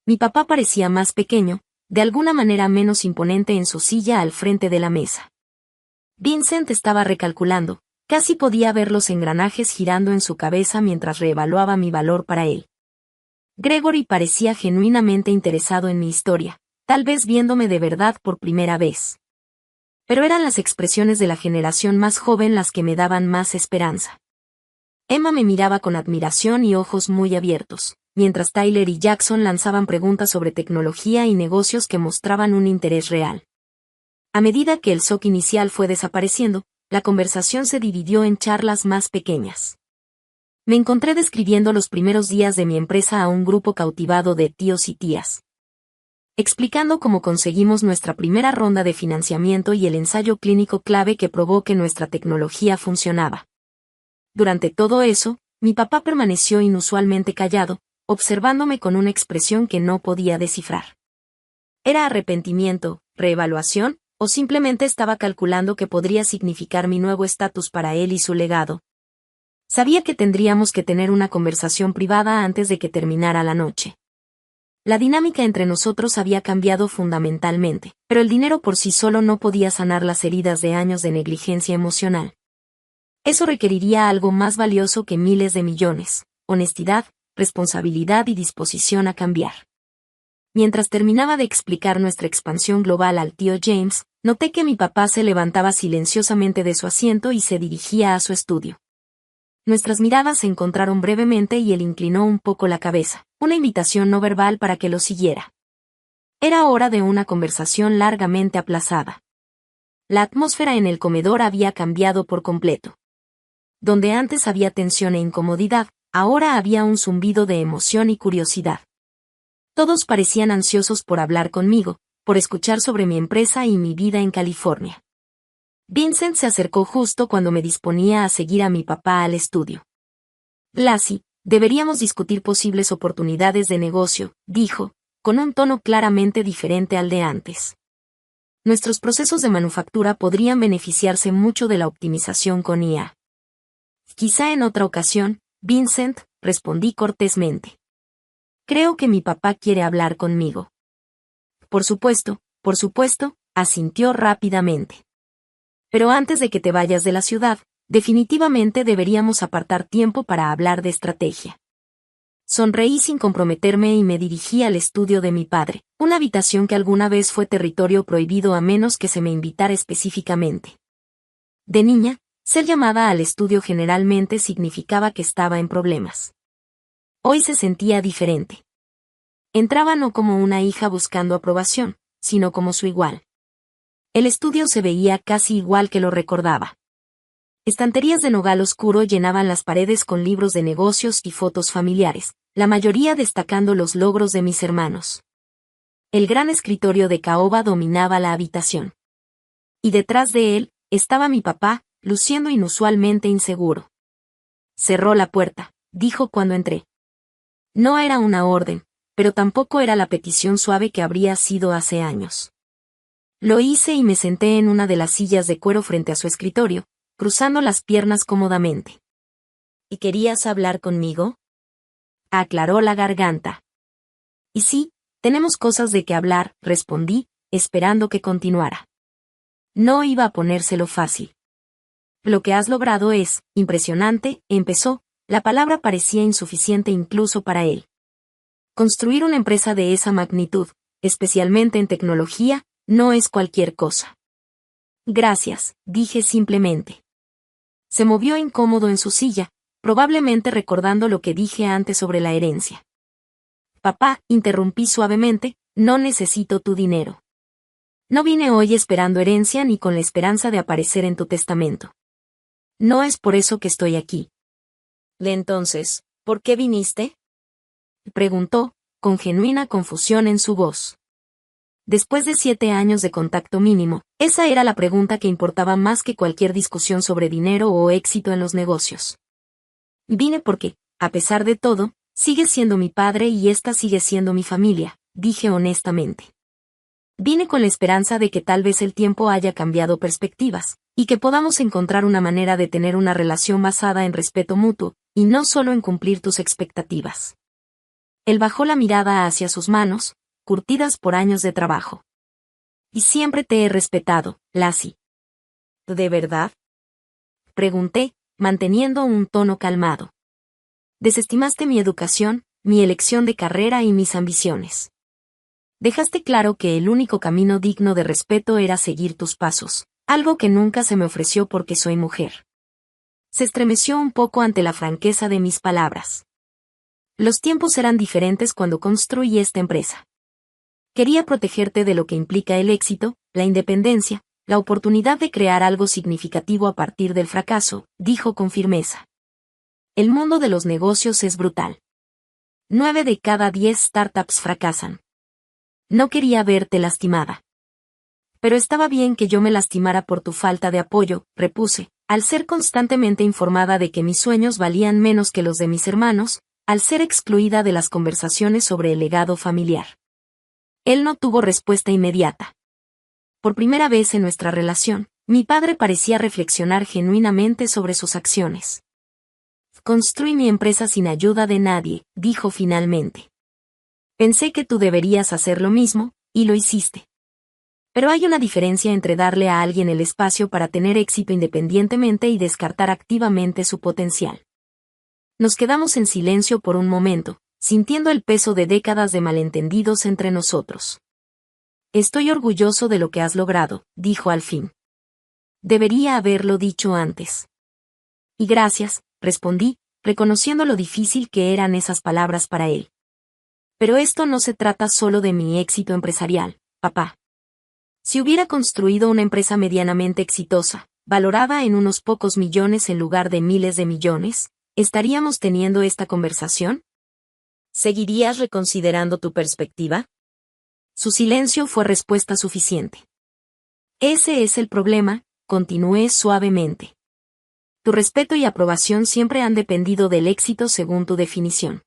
Mi papá parecía más pequeño, de alguna manera menos imponente en su silla al frente de la mesa. Vincent estaba recalculando, casi podía ver los engranajes girando en su cabeza mientras reevaluaba mi valor para él. Gregory parecía genuinamente interesado en mi historia, tal vez viéndome de verdad por primera vez. Pero eran las expresiones de la generación más joven las que me daban más esperanza. Emma me miraba con admiración y ojos muy abiertos, mientras Tyler y Jackson lanzaban preguntas sobre tecnología y negocios que mostraban un interés real. A medida que el shock inicial fue desapareciendo, la conversación se dividió en charlas más pequeñas. Me encontré describiendo los primeros días de mi empresa a un grupo cautivado de tíos y tías. Explicando cómo conseguimos nuestra primera ronda de financiamiento y el ensayo clínico clave que probó que nuestra tecnología funcionaba. Durante todo eso, mi papá permaneció inusualmente callado, observándome con una expresión que no podía descifrar. ¿Era arrepentimiento, reevaluación, o simplemente estaba calculando qué podría significar mi nuevo estatus para él y su legado? Sabía que tendríamos que tener una conversación privada antes de que terminara la noche. La dinámica entre nosotros había cambiado fundamentalmente, pero el dinero por sí solo no podía sanar las heridas de años de negligencia emocional. Eso requeriría algo más valioso que miles de millones: honestidad, responsabilidad y disposición a cambiar. Mientras terminaba de explicar nuestra expansión global al tío James, noté que mi papá se levantaba silenciosamente de su asiento y se dirigía a su estudio. Nuestras miradas se encontraron brevemente y él inclinó un poco la cabeza, una invitación no verbal para que lo siguiera. Era hora de una conversación largamente aplazada. La atmósfera en el comedor había cambiado por completo. Donde antes había tensión e incomodidad, ahora había un zumbido de emoción y curiosidad. Todos parecían ansiosos por hablar conmigo, por escuchar sobre mi empresa y mi vida en California. Vincent se acercó justo cuando me disponía a seguir a mi papá al estudio. Lassie, deberíamos discutir posibles oportunidades de negocio, dijo, con un tono claramente diferente al de antes. Nuestros procesos de manufactura podrían beneficiarse mucho de la optimización con IA. Quizá en otra ocasión, Vincent, respondí cortésmente. Creo que mi papá quiere hablar conmigo. Por supuesto, asintió rápidamente. Pero antes de que te vayas de la ciudad, definitivamente deberíamos apartar tiempo para hablar de estrategia. Sonreí sin comprometerme y me dirigí al estudio de mi padre, una habitación que alguna vez fue territorio prohibido a menos que se me invitara específicamente. De niña, ser llamada al estudio generalmente significaba que estaba en problemas. Hoy se sentía diferente. Entraba no como una hija buscando aprobación, sino como su igual. El estudio se veía casi igual que lo recordaba. Estanterías de nogal oscuro llenaban las paredes con libros de negocios y fotos familiares, la mayoría destacando los logros de mis hermanos. El gran escritorio de caoba dominaba la habitación. Y detrás de él, estaba mi papá, luciendo inusualmente inseguro. Cerró la puerta, dijo cuando entré. No era una orden, pero tampoco era la petición suave que habría sido hace años. Lo hice y me senté en una de las sillas de cuero frente a su escritorio, cruzando las piernas cómodamente. ¿Y querías hablar conmigo? Aclaró la garganta. Y sí, tenemos cosas de qué hablar, respondí, esperando que continuara. No iba a ponérselo fácil. Lo que has logrado es impresionante, empezó, la palabra parecía insuficiente incluso para él. Construir una empresa de esa magnitud, especialmente en tecnología, no es cualquier cosa. Gracias, dije simplemente. Se movió incómodo en su silla, probablemente recordando lo que dije antes sobre la herencia. Papá, interrumpí suavemente, no necesito tu dinero. No vine hoy esperando herencia ni con la esperanza de aparecer en tu testamento. No es por eso que estoy aquí. Entonces, ¿por qué viniste? Preguntó, con genuina confusión en su voz. Después de 7 años de contacto mínimo, esa era la pregunta que importaba más que cualquier discusión sobre dinero o éxito en los negocios. Vine porque, a pesar de todo, sigues siendo mi padre y esta sigue siendo mi familia, dije honestamente. Vine con la esperanza de que tal vez el tiempo haya cambiado perspectivas, y que podamos encontrar una manera de tener una relación basada en respeto mutuo, y no solo en cumplir tus expectativas. Él bajó la mirada hacia sus manos, curtidas por años de trabajo. Y siempre te he respetado, Lassie. ¿De verdad? Pregunté, manteniendo un tono calmado. Desestimaste mi educación, mi elección de carrera y mis ambiciones. Dejaste claro que el único camino digno de respeto era seguir tus pasos, algo que nunca se me ofreció porque soy mujer. Se estremeció un poco ante la franqueza de mis palabras. Los tiempos eran diferentes cuando construí esta empresa. Quería protegerte de lo que implica el éxito, la independencia, la oportunidad de crear algo significativo a partir del fracaso, dijo con firmeza. El mundo de los negocios es brutal. 9 de cada 10 startups fracasan. No quería verte lastimada. Pero estaba bien que yo me lastimara por tu falta de apoyo, repuse, al ser constantemente informada de que mis sueños valían menos que los de mis hermanos, al ser excluida de las conversaciones sobre el legado familiar. Él no tuvo respuesta inmediata. Por primera vez en nuestra relación, mi padre parecía reflexionar genuinamente sobre sus acciones. Construí mi empresa sin ayuda de nadie, dijo finalmente. Pensé que tú deberías hacer lo mismo, y lo hiciste. Pero hay una diferencia entre darle a alguien el espacio para tener éxito independientemente y descartar activamente su potencial. Nos quedamos en silencio por un momento, sintiendo el peso de décadas de malentendidos entre nosotros. Estoy orgulloso de lo que has logrado, dijo al fin. Debería haberlo dicho antes. Y gracias, respondí, reconociendo lo difícil que eran esas palabras para él. Pero esto no se trata solo de mi éxito empresarial, papá. Si hubiera construido una empresa medianamente exitosa, valorada en unos pocos millones en lugar de miles de millones, ¿estaríamos teniendo esta conversación? ¿Seguirías reconsiderando tu perspectiva? Su silencio fue respuesta suficiente. Ese es el problema, continué suavemente. Tu respeto y aprobación siempre han dependido del éxito según tu definición.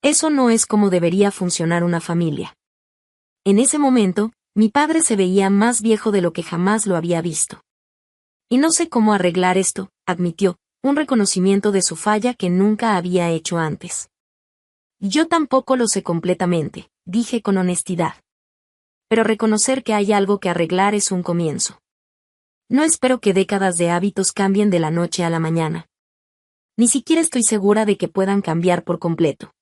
Eso no es como debería funcionar una familia. En ese momento, mi padre se veía más viejo de lo que jamás lo había visto. Y no sé cómo arreglar esto, admitió, un reconocimiento de su falla que nunca había hecho antes. Yo tampoco lo sé completamente, dije con honestidad. Pero reconocer que hay algo que arreglar es un comienzo. No espero que décadas de hábitos cambien de la noche a la mañana. Ni siquiera estoy segura de que puedan cambiar por completo.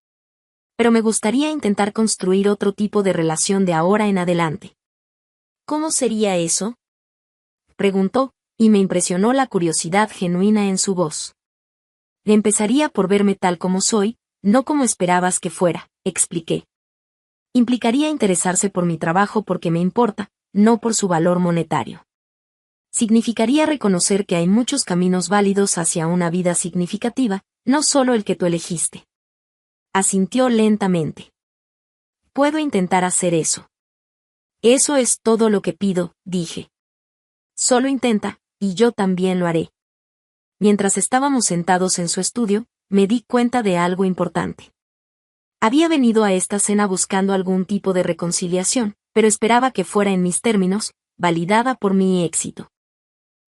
Pero me gustaría intentar construir otro tipo de relación de ahora en adelante. ¿Cómo sería eso? Preguntó, y me impresionó la curiosidad genuina en su voz. Empezaría por verme tal como soy, no como esperabas que fuera, expliqué. Implicaría interesarse por mi trabajo porque me importa, no por su valor monetario. Significaría reconocer que hay muchos caminos válidos hacia una vida significativa, no solo el que tú elegiste. Asintió lentamente. Puedo intentar hacer eso. Eso es todo lo que pido, dije. Solo intenta, y yo también lo haré. Mientras estábamos sentados en su estudio, me di cuenta de algo importante. Había venido a esta cena buscando algún tipo de reconciliación, pero esperaba que fuera en mis términos, validada por mi éxito.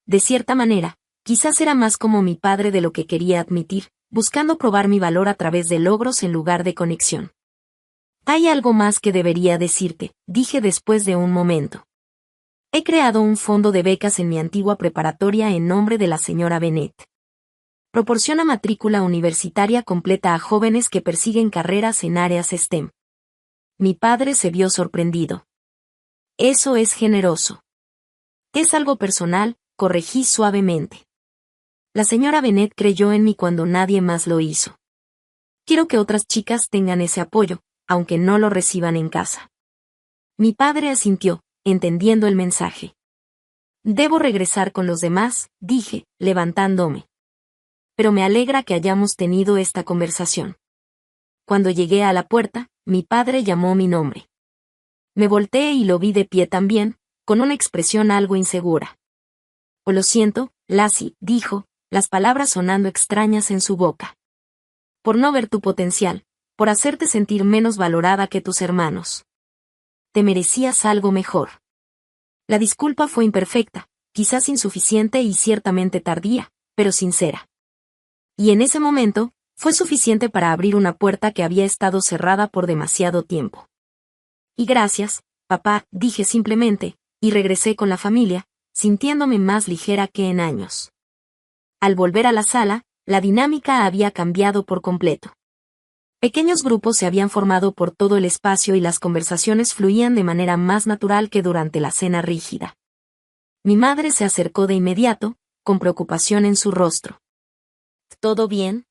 De cierta manera, Quizás era más como mi padre de lo que quería admitir, buscando probar mi valor a través de logros en lugar de conexión. Hay algo más que debería decirte, dije después de un momento. He creado un fondo de becas en mi antigua preparatoria en nombre de la señora Bennett. Proporciona matrícula universitaria completa a jóvenes que persiguen carreras en áreas STEM. Mi padre se vio sorprendido. Eso es generoso. Es algo personal, corregí suavemente. La señora Bennett creyó en mí cuando nadie más lo hizo. Quiero que otras chicas tengan ese apoyo, aunque no lo reciban en casa. Mi padre asintió, entendiendo el mensaje. Debo regresar con los demás, dije, levantándome. Pero me alegra que hayamos tenido esta conversación. Cuando llegué a la puerta, mi padre llamó mi nombre. Me volteé y lo vi de pie también, con una expresión algo insegura. Oh, lo siento, Lassie, dijo, las palabras sonando extrañas en su boca. Por no ver tu potencial, por hacerte sentir menos valorada que tus hermanos. Te merecías algo mejor. La disculpa fue imperfecta, quizás insuficiente y ciertamente tardía, pero sincera. Y en ese momento, fue suficiente para abrir una puerta que había estado cerrada por demasiado tiempo. Y gracias, papá, dije simplemente, y regresé con la familia, sintiéndome más ligera que en años. Al volver a la sala, la dinámica había cambiado por completo. Pequeños grupos se habían formado por todo el espacio y las conversaciones fluían de manera más natural que durante la cena rígida. Mi madre se acercó de inmediato, con preocupación en su rostro. ¿Todo bien?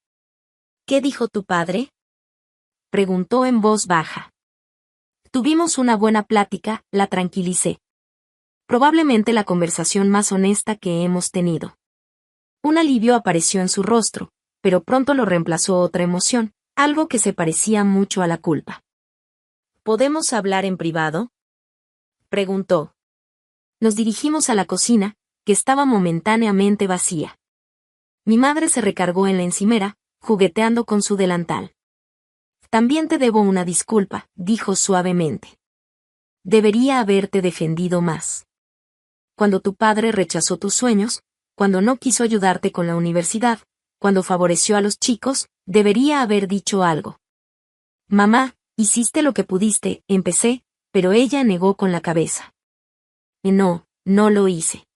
¿Qué dijo tu padre? Preguntó en voz baja. Tuvimos una buena plática, la tranquilicé. Probablemente la conversación más honesta que hemos tenido. Un alivio apareció en su rostro, pero pronto lo reemplazó otra emoción, algo que se parecía mucho a la culpa. ¿Podemos hablar en privado? Preguntó. Nos dirigimos a la cocina, que estaba momentáneamente vacía. Mi madre se recargó en la encimera, jugueteando con su delantal. También te debo una disculpa, dijo suavemente. Debería haberte defendido más. Cuando tu padre rechazó tus sueños, cuando no quiso ayudarte con la universidad, cuando favoreció a los chicos, debería haber dicho algo. Mamá, hiciste lo que pudiste, empecé, pero ella negó con la cabeza. No, no lo hice.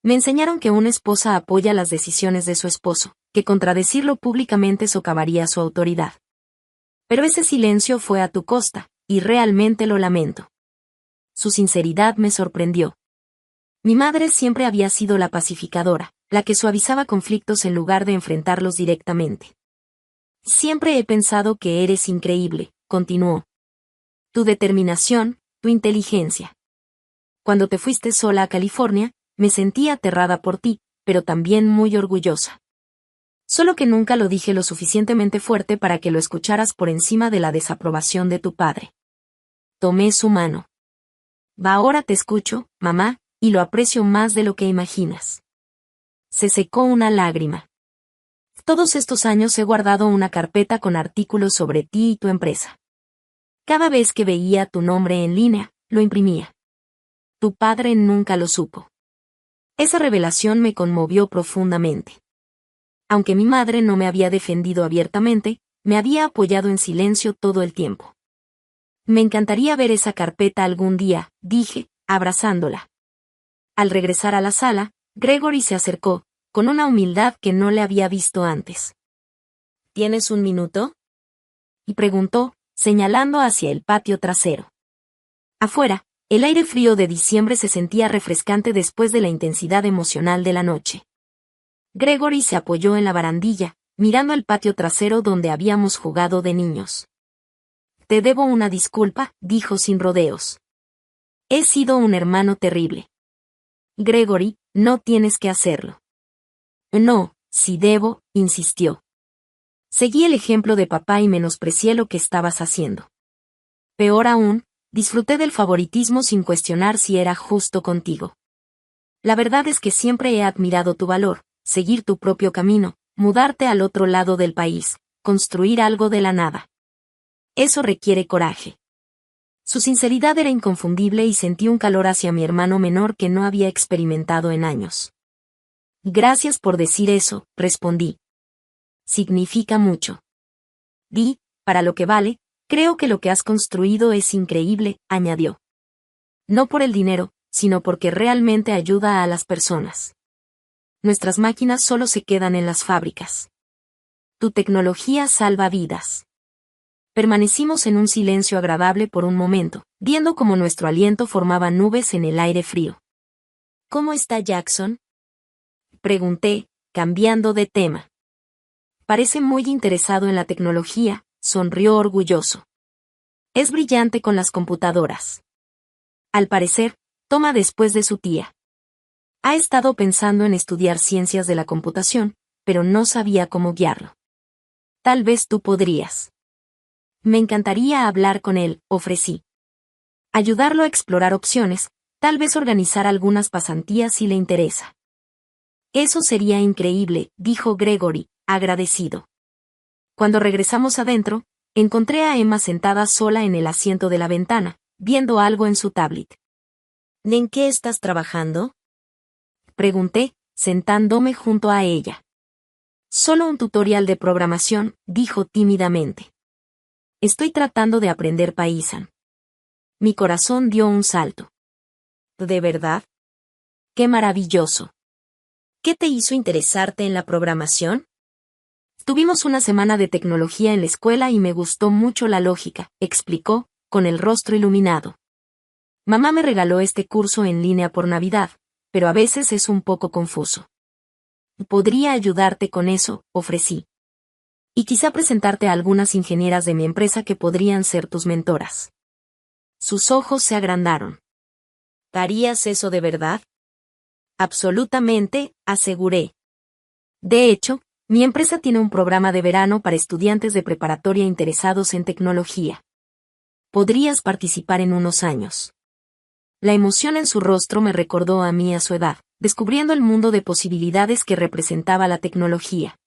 Me enseñaron que una esposa apoya las decisiones de su esposo, que contradecirlo públicamente socavaría su autoridad. Pero ese silencio fue a tu costa, y realmente lo lamento. Su sinceridad me sorprendió. Mi madre siempre había sido la pacificadora, la que suavizaba conflictos en lugar de enfrentarlos directamente. Siempre he pensado que eres increíble, continuó. Tu determinación, tu inteligencia. Cuando te fuiste sola a California, me sentí aterrada por ti, pero también muy orgullosa. Solo que nunca lo dije lo suficientemente fuerte para que lo escucharas por encima de la desaprobación de tu padre. Tomé su mano. Ahora te escucho, mamá, y lo aprecio más de lo que imaginas. Se secó una lágrima. Todos estos años he guardado una carpeta con artículos sobre ti y tu empresa. Cada vez que veía tu nombre en línea, lo imprimía. Tu padre nunca lo supo. Esa revelación me conmovió profundamente. Aunque mi madre no me había defendido abiertamente, me había apoyado en silencio todo el tiempo. Me encantaría ver esa carpeta algún día, dije, abrazándola. Al regresar a la sala, Gregory se acercó, con una humildad que no le había visto antes. ¿Tienes un minuto? Y preguntó, señalando hacia el patio trasero. Afuera, el aire frío de diciembre se sentía refrescante después de la intensidad emocional de la noche. Gregory se apoyó en la barandilla, mirando el patio trasero donde habíamos jugado de niños. Te debo una disculpa, dijo sin rodeos. He sido un hermano terrible. Gregory, no tienes que hacerlo. No, sí debo, insistió. Seguí el ejemplo de papá y menosprecié lo que estabas haciendo. Peor aún, disfruté del favoritismo sin cuestionar si era justo contigo. La verdad es que siempre he admirado tu valor, seguir tu propio camino, mudarte al otro lado del país, construir algo de la nada. Eso requiere coraje. Su sinceridad era inconfundible y sentí un calor hacia mi hermano menor que no había experimentado en años. Gracias por decir eso, respondí. Significa mucho. Para lo que vale, creo que lo que has construido es increíble, añadió. No por el dinero, sino porque realmente ayuda a las personas. Nuestras máquinas solo se quedan en las fábricas. Tu tecnología salva vidas. Permanecimos en un silencio agradable por un momento, viendo cómo nuestro aliento formaba nubes en el aire frío. ¿Cómo está Jackson?, pregunté, cambiando de tema. Parece muy interesado en la tecnología, sonrió orgulloso. Es brillante con las computadoras. Al parecer, toma después de su tía. Ha estado pensando en estudiar ciencias de la computación, pero no sabía cómo guiarlo. Tal vez tú podrías. Me encantaría hablar con él, ofrecí. Ayudarlo a explorar opciones, tal vez organizar algunas pasantías si le interesa. Eso sería increíble, dijo Gregory, agradecido. Cuando regresamos adentro, encontré a Emma sentada sola en el asiento de la ventana, viendo algo en su tablet. ¿En qué estás trabajando?, pregunté, sentándome junto a ella. Solo un tutorial de programación, dijo tímidamente. Estoy tratando de aprender Python. Mi corazón dio un salto. ¿De verdad? ¡Qué maravilloso! ¿Qué te hizo interesarte en la programación? Tuvimos una semana de tecnología en la escuela y me gustó mucho la lógica, explicó, con el rostro iluminado. Mamá me regaló este curso en línea por Navidad, pero a veces es un poco confuso. Podría ayudarte con eso, ofrecí. Y quizá presentarte a algunas ingenieras de mi empresa que podrían ser tus mentoras. Sus ojos se agrandaron. ¿Harías eso de verdad? Absolutamente, aseguré. De hecho, mi empresa tiene un programa de verano para estudiantes de preparatoria interesados en tecnología. Podrías participar en unos años. La emoción en su rostro me recordó a mí a su edad, descubriendo el mundo de posibilidades que representaba la tecnología.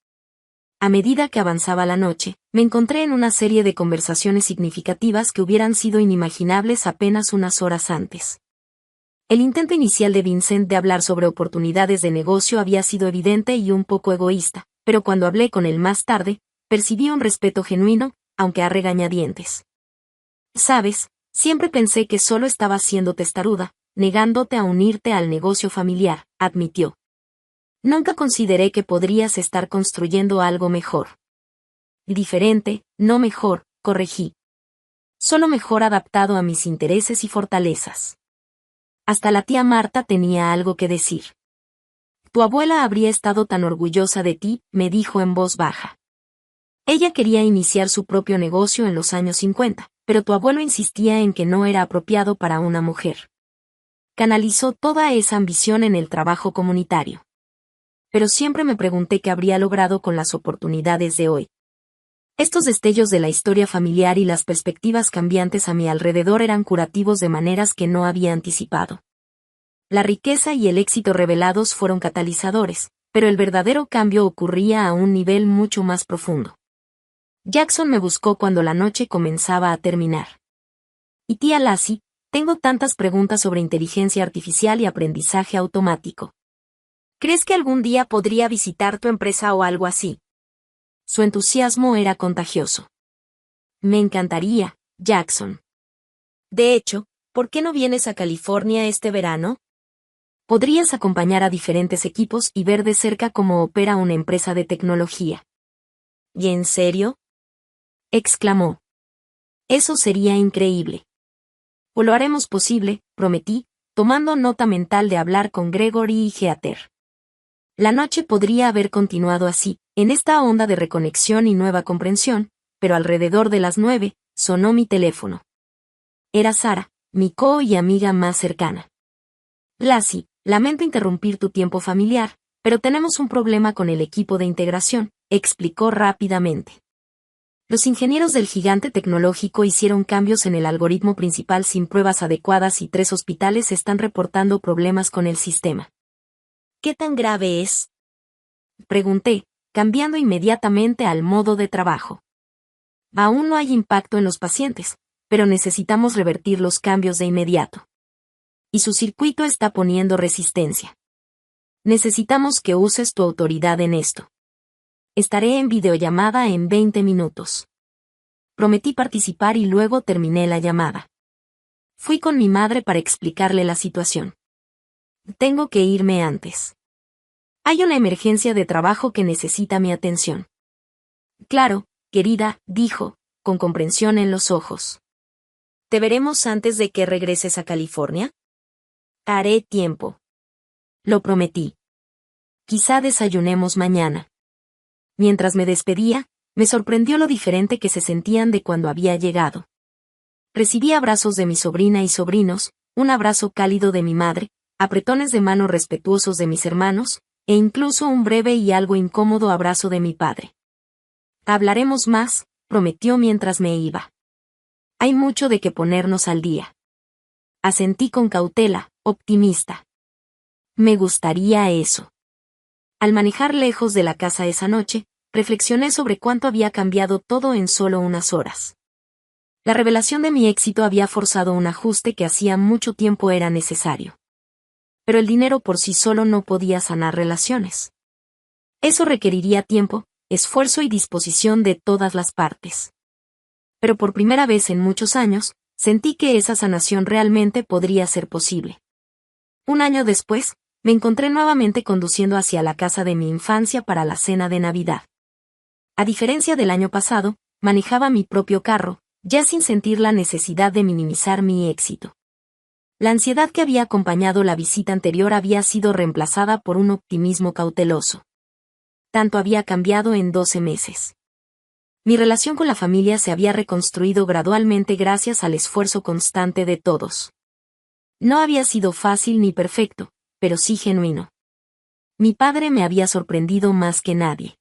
A medida que avanzaba la noche, me encontré en una serie de conversaciones significativas que hubieran sido inimaginables apenas unas horas antes. El intento inicial de Vincent de hablar sobre oportunidades de negocio había sido evidente y un poco egoísta, pero cuando hablé con él más tarde, percibí un respeto genuino, aunque a regañadientes. Sabes, siempre pensé que solo estabas siendo testaruda, negándote a unirte al negocio familiar, admitió. Nunca consideré que podrías estar construyendo algo mejor. Diferente, no mejor, corregí. Solo mejor adaptado a mis intereses y fortalezas. Hasta la tía Marta tenía algo que decir. Tu abuela habría estado tan orgullosa de ti, me dijo en voz baja. Ella quería iniciar su propio negocio en los años 50, pero tu abuelo insistía en que no era apropiado para una mujer. Canalizó toda esa ambición en el trabajo comunitario. Pero siempre me pregunté qué habría logrado con las oportunidades de hoy. Estos destellos de la historia familiar y las perspectivas cambiantes a mi alrededor eran curativos de maneras que no había anticipado. La riqueza y el éxito revelados fueron catalizadores, pero el verdadero cambio ocurría a un nivel mucho más profundo. Jackson me buscó cuando la noche comenzaba a terminar. Y tía Lassie, tengo tantas preguntas sobre inteligencia artificial y aprendizaje automático. ¿Crees que algún día podría visitar tu empresa o algo así? Su entusiasmo era contagioso. Me encantaría, Jackson. De hecho, ¿por qué no vienes a California este verano? Podrías acompañar a diferentes equipos y ver de cerca cómo opera una empresa de tecnología. ¿Y en serio?, exclamó. Eso sería increíble. O lo haremos posible, prometí, tomando nota mental de hablar con Gregory y Heather. La noche podría haber continuado así, en esta onda de reconexión y nueva comprensión, pero alrededor de las 9, sonó mi teléfono. Era Sara, mi y amiga más cercana. Lassie, lamento interrumpir tu tiempo familiar, pero tenemos un problema con el equipo de integración, explicó rápidamente. Los ingenieros del gigante tecnológico hicieron cambios en el algoritmo principal sin pruebas adecuadas y 3 hospitales están reportando problemas con el sistema. ¿Qué tan grave es?, pregunté, cambiando inmediatamente al modo de trabajo. Aún no hay impacto en los pacientes, pero necesitamos revertir los cambios de inmediato. Y su circuito está poniendo resistencia. Necesitamos que uses tu autoridad en esto. Estaré en videollamada en 20 minutos. Prometí participar y luego terminé la llamada. Fui con mi madre para explicarle la situación. Tengo que irme antes. Hay una emergencia de trabajo que necesita mi atención. Claro, querida, dijo, con comprensión en los ojos. ¿Te veremos antes de que regreses a California? Haré tiempo. Lo prometí. Quizá desayunemos mañana. Mientras me despedía, me sorprendió lo diferente que se sentían de cuando había llegado. Recibí abrazos de mi sobrina y sobrinos, un abrazo cálido de mi madre, apretones de mano respetuosos de mis hermanos, e incluso un breve y algo incómodo abrazo de mi padre. Hablaremos más, prometió mientras me iba. Hay mucho de qué ponernos al día. Asentí con cautela, optimista. Me gustaría eso. Al manejar lejos de la casa esa noche, reflexioné sobre cuánto había cambiado todo en solo unas horas. La revelación de mi éxito había forzado un ajuste que hacía mucho tiempo era necesario. Pero el dinero por sí solo no podía sanar relaciones. Eso requeriría tiempo, esfuerzo y disposición de todas las partes. Pero por primera vez en muchos años, sentí que esa sanación realmente podría ser posible. Un año después, me encontré nuevamente conduciendo hacia la casa de mi infancia para la cena de Navidad. A diferencia del año pasado, manejaba mi propio carro, ya sin sentir la necesidad de minimizar mi éxito. La ansiedad que había acompañado la visita anterior había sido reemplazada por un optimismo cauteloso. Tanto había cambiado en 12 meses. Mi relación con la familia se había reconstruido gradualmente gracias al esfuerzo constante de todos. No había sido fácil ni perfecto, pero sí genuino. Mi padre me había sorprendido más que nadie.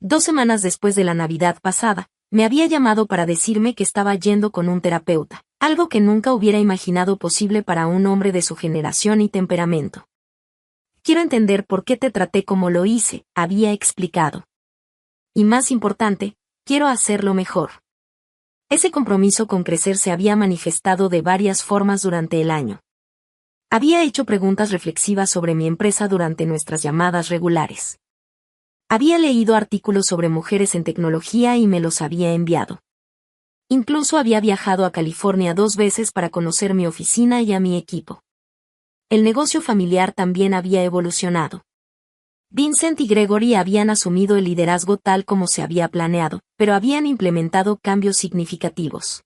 2 semanas después de la Navidad pasada, me había llamado para decirme que estaba yendo con un terapeuta, algo que nunca hubiera imaginado posible para un hombre de su generación y temperamento. Quiero entender por qué te traté como lo hice, había explicado. Y más importante, quiero hacerlo mejor. Ese compromiso con crecer se había manifestado de varias formas durante el año. Había hecho preguntas reflexivas sobre mi empresa durante nuestras llamadas regulares. Había leído artículos sobre mujeres en tecnología y me los había enviado. Incluso había viajado a California 2 veces para conocer mi oficina y a mi equipo. El negocio familiar también había evolucionado. Vincent y Gregory habían asumido el liderazgo tal como se había planeado, pero habían implementado cambios significativos.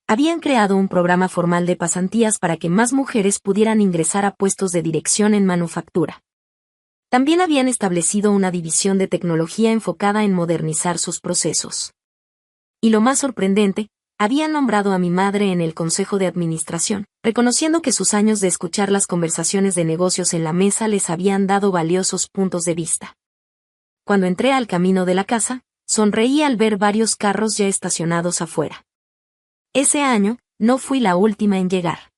Habían creado un programa formal de pasantías para que más mujeres pudieran ingresar a puestos de dirección en manufactura. También habían establecido una división de tecnología enfocada en modernizar sus procesos. Y lo más sorprendente, habían nombrado a mi madre en el consejo de administración, reconociendo que sus años de escuchar las conversaciones de negocios en la mesa les habían dado valiosos puntos de vista. Cuando entré al camino de la casa, sonreí al ver varios carros ya estacionados afuera. Ese año, no fui la última en llegar.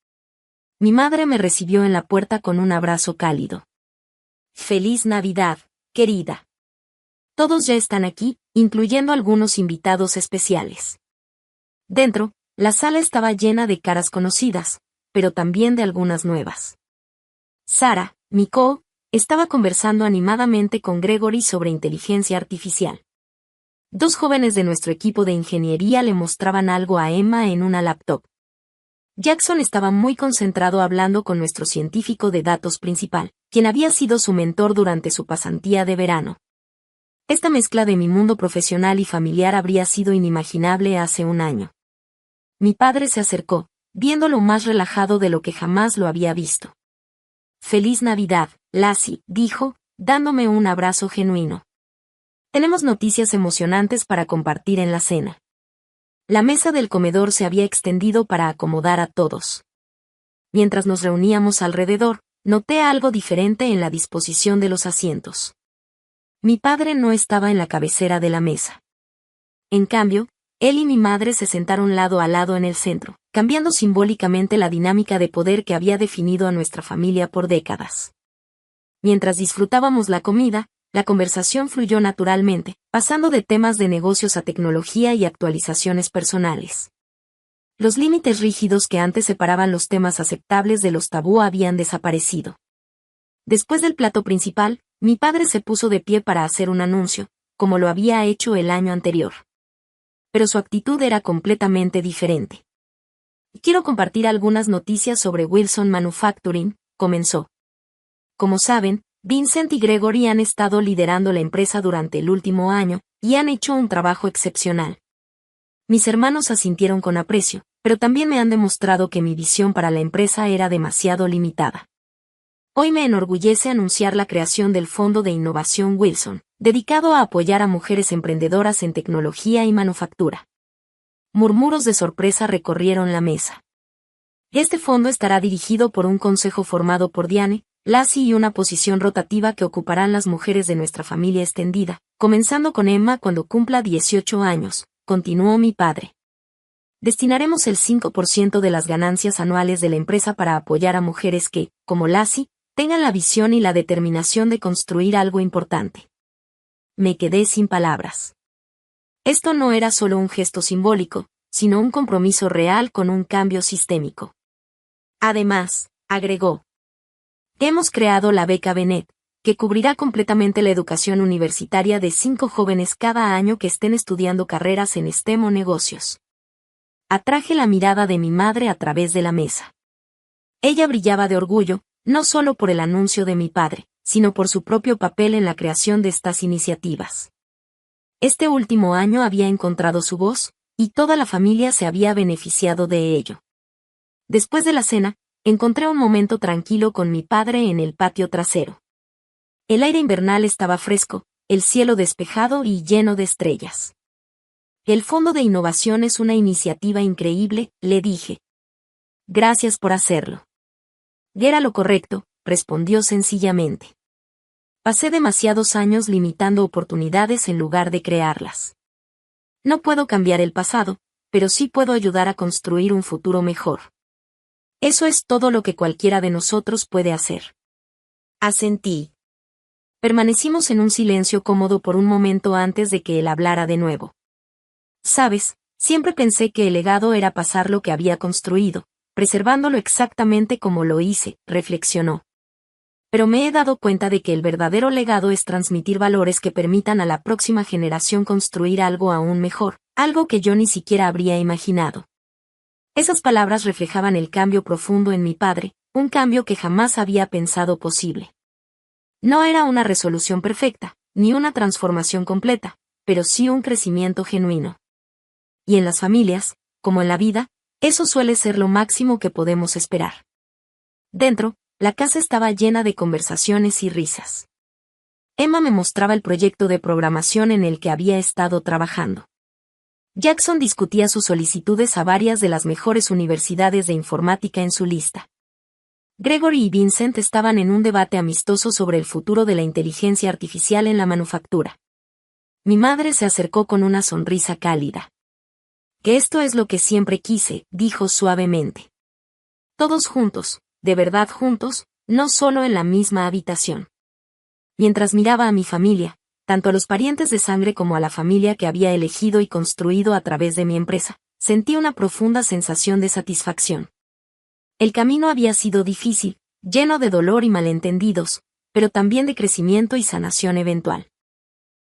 Mi madre me recibió en la puerta con un abrazo cálido. Feliz Navidad, querida. Todos ya están aquí, incluyendo algunos invitados especiales. Dentro, la sala estaba llena de caras conocidas, pero también de algunas nuevas. Sara, mi co, estaba conversando animadamente con Gregory sobre inteligencia artificial. 2 jóvenes de nuestro equipo de ingeniería le mostraban algo a Emma en una laptop. Jackson estaba muy concentrado hablando con nuestro científico de datos principal, quien había sido su mentor durante su pasantía de verano. Esta mezcla de mi mundo profesional y familiar habría sido inimaginable hace un año. Mi padre se acercó, viéndolo más relajado de lo que jamás lo había visto. Feliz Navidad, Lassie, dijo, dándome un abrazo genuino. Tenemos noticias emocionantes para compartir en la cena. La mesa del comedor se había extendido para acomodar a todos. Mientras nos reuníamos alrededor, noté algo diferente en la disposición de los asientos. Mi padre no estaba en la cabecera de la mesa. En cambio, él y mi madre se sentaron lado a lado en el centro, cambiando simbólicamente la dinámica de poder que había definido a nuestra familia por décadas. Mientras disfrutábamos la comida, la conversación fluyó naturalmente, pasando de temas de negocios a tecnología y actualizaciones personales. Los límites rígidos que antes separaban los temas aceptables de los tabú habían desaparecido. Después del plato principal, mi padre se puso de pie para hacer un anuncio, como lo había hecho el año anterior. Pero su actitud era completamente diferente. Quiero compartir algunas noticias sobre Wilson Manufacturing, comenzó. Como saben, Vincent y Gregory han estado liderando la empresa durante el último año, y han hecho un trabajo excepcional. Mis hermanos asintieron con aprecio, pero también me han demostrado que mi visión para la empresa era demasiado limitada. Hoy me enorgullece anunciar la creación del Fondo de Innovación Wilson, dedicado a apoyar a mujeres emprendedoras en tecnología y manufactura. Murmuros de sorpresa recorrieron la mesa. Este fondo estará dirigido por un consejo formado por Diane, Lassie y una posición rotativa que ocuparán las mujeres de nuestra familia extendida, comenzando con Emma cuando cumpla 18 años, continuó mi padre. Destinaremos el 5% de las ganancias anuales de la empresa para apoyar a mujeres que, como Lassie, tengan la visión y la determinación de construir algo importante. Me quedé sin palabras. Esto no era solo un gesto simbólico, sino un compromiso real con un cambio sistémico. Además, agregó, hemos creado la beca Bennett, que cubrirá completamente la educación universitaria de 5 jóvenes cada año que estén estudiando carreras en STEM o negocios. Atraje la mirada de mi madre a través de la mesa. Ella brillaba de orgullo, no solo por el anuncio de mi padre, sino por su propio papel en la creación de estas iniciativas. Este último año había encontrado su voz, y toda la familia se había beneficiado de ello. Después de la cena, encontré un momento tranquilo con mi padre en el patio trasero. El aire invernal estaba fresco, el cielo despejado y lleno de estrellas. El Fondo de Innovación es una iniciativa increíble, le dije. Gracias por hacerlo. Era lo correcto, respondió sencillamente. Pasé demasiados años limitando oportunidades en lugar de crearlas. No puedo cambiar el pasado, pero sí puedo ayudar a construir un futuro mejor. Eso es todo lo que cualquiera de nosotros puede hacer. Asentí. Permanecimos en un silencio cómodo por un momento antes de que él hablara de nuevo. Sabes, siempre pensé que el legado era pasar lo que había construido, preservándolo exactamente como lo hice, reflexionó. Pero me he dado cuenta de que el verdadero legado es transmitir valores que permitan a la próxima generación construir algo aún mejor, algo que yo ni siquiera habría imaginado. Esas palabras reflejaban el cambio profundo en mi padre, un cambio que jamás había pensado posible. No era una resolución perfecta, ni una transformación completa, pero sí un crecimiento genuino. Y en las familias, como en la vida, eso suele ser lo máximo que podemos esperar. Dentro, la casa estaba llena de conversaciones y risas. Emma me mostraba el proyecto de programación en el que había estado trabajando. Jackson discutía sus solicitudes a varias de las mejores universidades de informática en su lista. Gregory y Vincent estaban en un debate amistoso sobre el futuro de la inteligencia artificial en la manufactura. Mi madre se acercó con una sonrisa cálida. Que esto es lo que siempre quise, dijo suavemente. Todos juntos, de verdad juntos, no solo en la misma habitación. Mientras miraba a mi familia, tanto a los parientes de sangre como a la familia que había elegido y construido a través de mi empresa, sentí una profunda sensación de satisfacción. El camino había sido difícil, lleno de dolor y malentendidos, pero también de crecimiento y sanación eventual.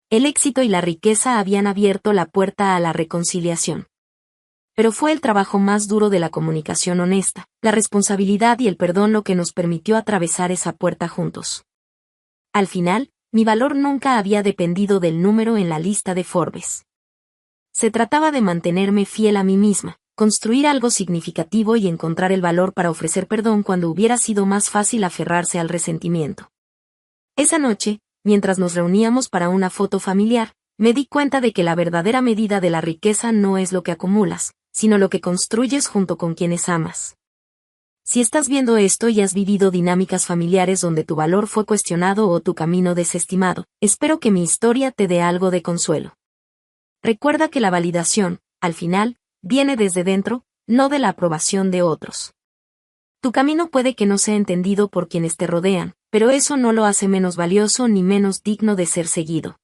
El éxito y la riqueza habían abierto la puerta a la reconciliación. Pero fue el trabajo más duro de la comunicación honesta, la responsabilidad y el perdón lo que nos permitió atravesar esa puerta juntos. Al final, mi valor nunca había dependido del número en la lista de Forbes. Se trataba de mantenerme fiel a mí misma, construir algo significativo y encontrar el valor para ofrecer perdón cuando hubiera sido más fácil aferrarse al resentimiento. Esa noche, mientras nos reuníamos para una foto familiar, me di cuenta de que la verdadera medida de la riqueza no es lo que acumulas, sino lo que construyes junto con quienes amas. Si estás viendo esto y has vivido dinámicas familiares donde tu valor fue cuestionado o tu camino desestimado, espero que mi historia te dé algo de consuelo. Recuerda que la validación, al final, viene desde dentro, no de la aprobación de otros. Tu camino puede que no sea entendido por quienes te rodean, pero eso no lo hace menos valioso ni menos digno de ser seguido.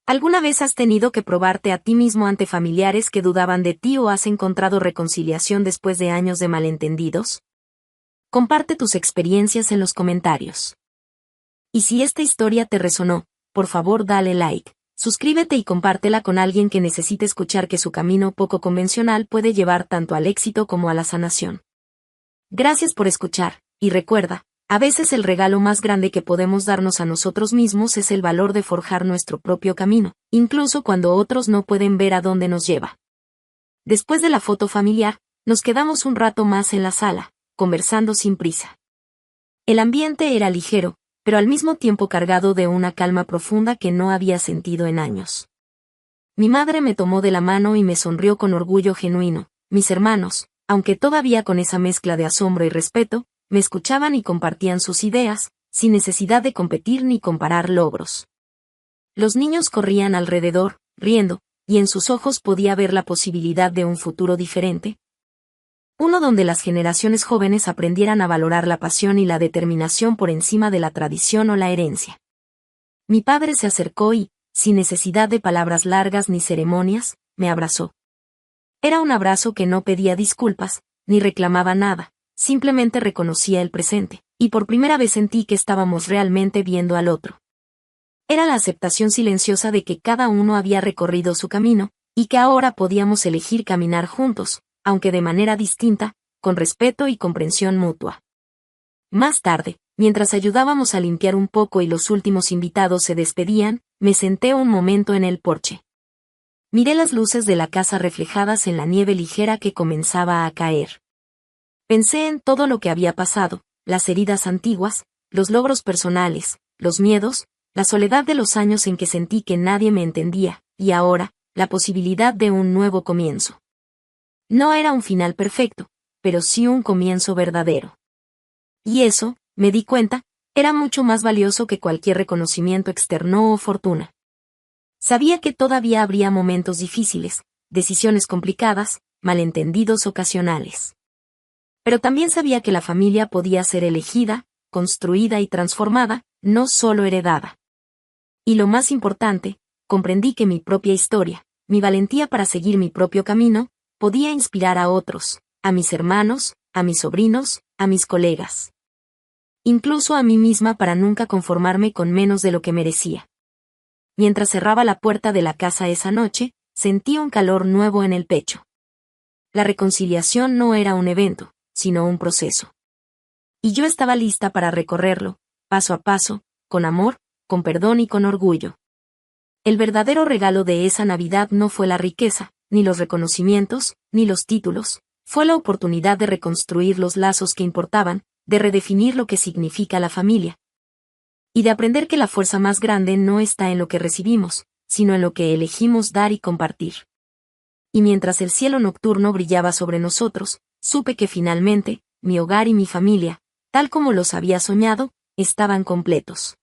¿Alguna vez has tenido que probarte a ti mismo ante familiares que dudaban de ti o has encontrado reconciliación después de años de malentendidos? Comparte tus experiencias en los comentarios. Y si esta historia te resonó, por favor dale like, suscríbete y compártela con alguien que necesite escuchar que su camino poco convencional puede llevar tanto al éxito como a la sanación. Gracias por escuchar, y recuerda, a veces el regalo más grande que podemos darnos a nosotros mismos es el valor de forjar nuestro propio camino, incluso cuando otros no pueden ver a dónde nos lleva. Después de la foto familiar, nos quedamos un rato más en la sala, conversando sin prisa. El ambiente era ligero, pero al mismo tiempo cargado de una calma profunda que no había sentido en años. Mi madre me tomó de la mano y me sonrió con orgullo genuino. Mis hermanos, aunque todavía con esa mezcla de asombro y respeto, me escuchaban y compartían sus ideas, sin necesidad de competir ni comparar logros. Los niños corrían alrededor, riendo, y en sus ojos podía ver la posibilidad de un futuro diferente. Uno donde las generaciones jóvenes aprendieran a valorar la pasión y la determinación por encima de la tradición o la herencia. Mi padre se acercó y, sin necesidad de palabras largas ni ceremonias, me abrazó. Era un abrazo que no pedía disculpas, ni reclamaba nada, simplemente reconocía el presente, y por primera vez sentí que estábamos realmente viendo al otro. Era la aceptación silenciosa de que cada uno había recorrido su camino, y que ahora podíamos elegir caminar juntos, aunque de manera distinta, con respeto y comprensión mutua. Más tarde, mientras ayudábamos a limpiar un poco y los últimos invitados se despedían, me senté un momento en el porche. Miré las luces de la casa reflejadas en la nieve ligera que comenzaba a caer. Pensé en todo lo que había pasado, las heridas antiguas, los logros personales, los miedos, la soledad de los años en que sentí que nadie me entendía, y ahora, la posibilidad de un nuevo comienzo. No era un final perfecto, pero sí un comienzo verdadero. Y eso, me di cuenta, era mucho más valioso que cualquier reconocimiento externo o fortuna. Sabía que todavía habría momentos difíciles, decisiones complicadas, malentendidos ocasionales. Pero también sabía que la familia podía ser elegida, construida y transformada, no solo heredada. Y lo más importante, comprendí que mi propia historia, mi valentía para seguir mi propio camino, podía inspirar a otros, a mis hermanos, a mis sobrinos, a mis colegas. Incluso a mí misma para nunca conformarme con menos de lo que merecía. Mientras cerraba la puerta de la casa esa noche, sentí un calor nuevo en el pecho. La reconciliación no era un evento, sino un proceso. Y yo estaba lista para recorrerlo, paso a paso, con amor, con perdón y con orgullo. El verdadero regalo de esa Navidad no fue la riqueza, ni los reconocimientos, ni los títulos, fue la oportunidad de reconstruir los lazos que importaban, de redefinir lo que significa la familia. Y de aprender que la fuerza más grande no está en lo que recibimos, sino en lo que elegimos dar y compartir. Y mientras el cielo nocturno brillaba sobre nosotros, supe que finalmente, mi hogar y mi familia, tal como los había soñado, estaban completos.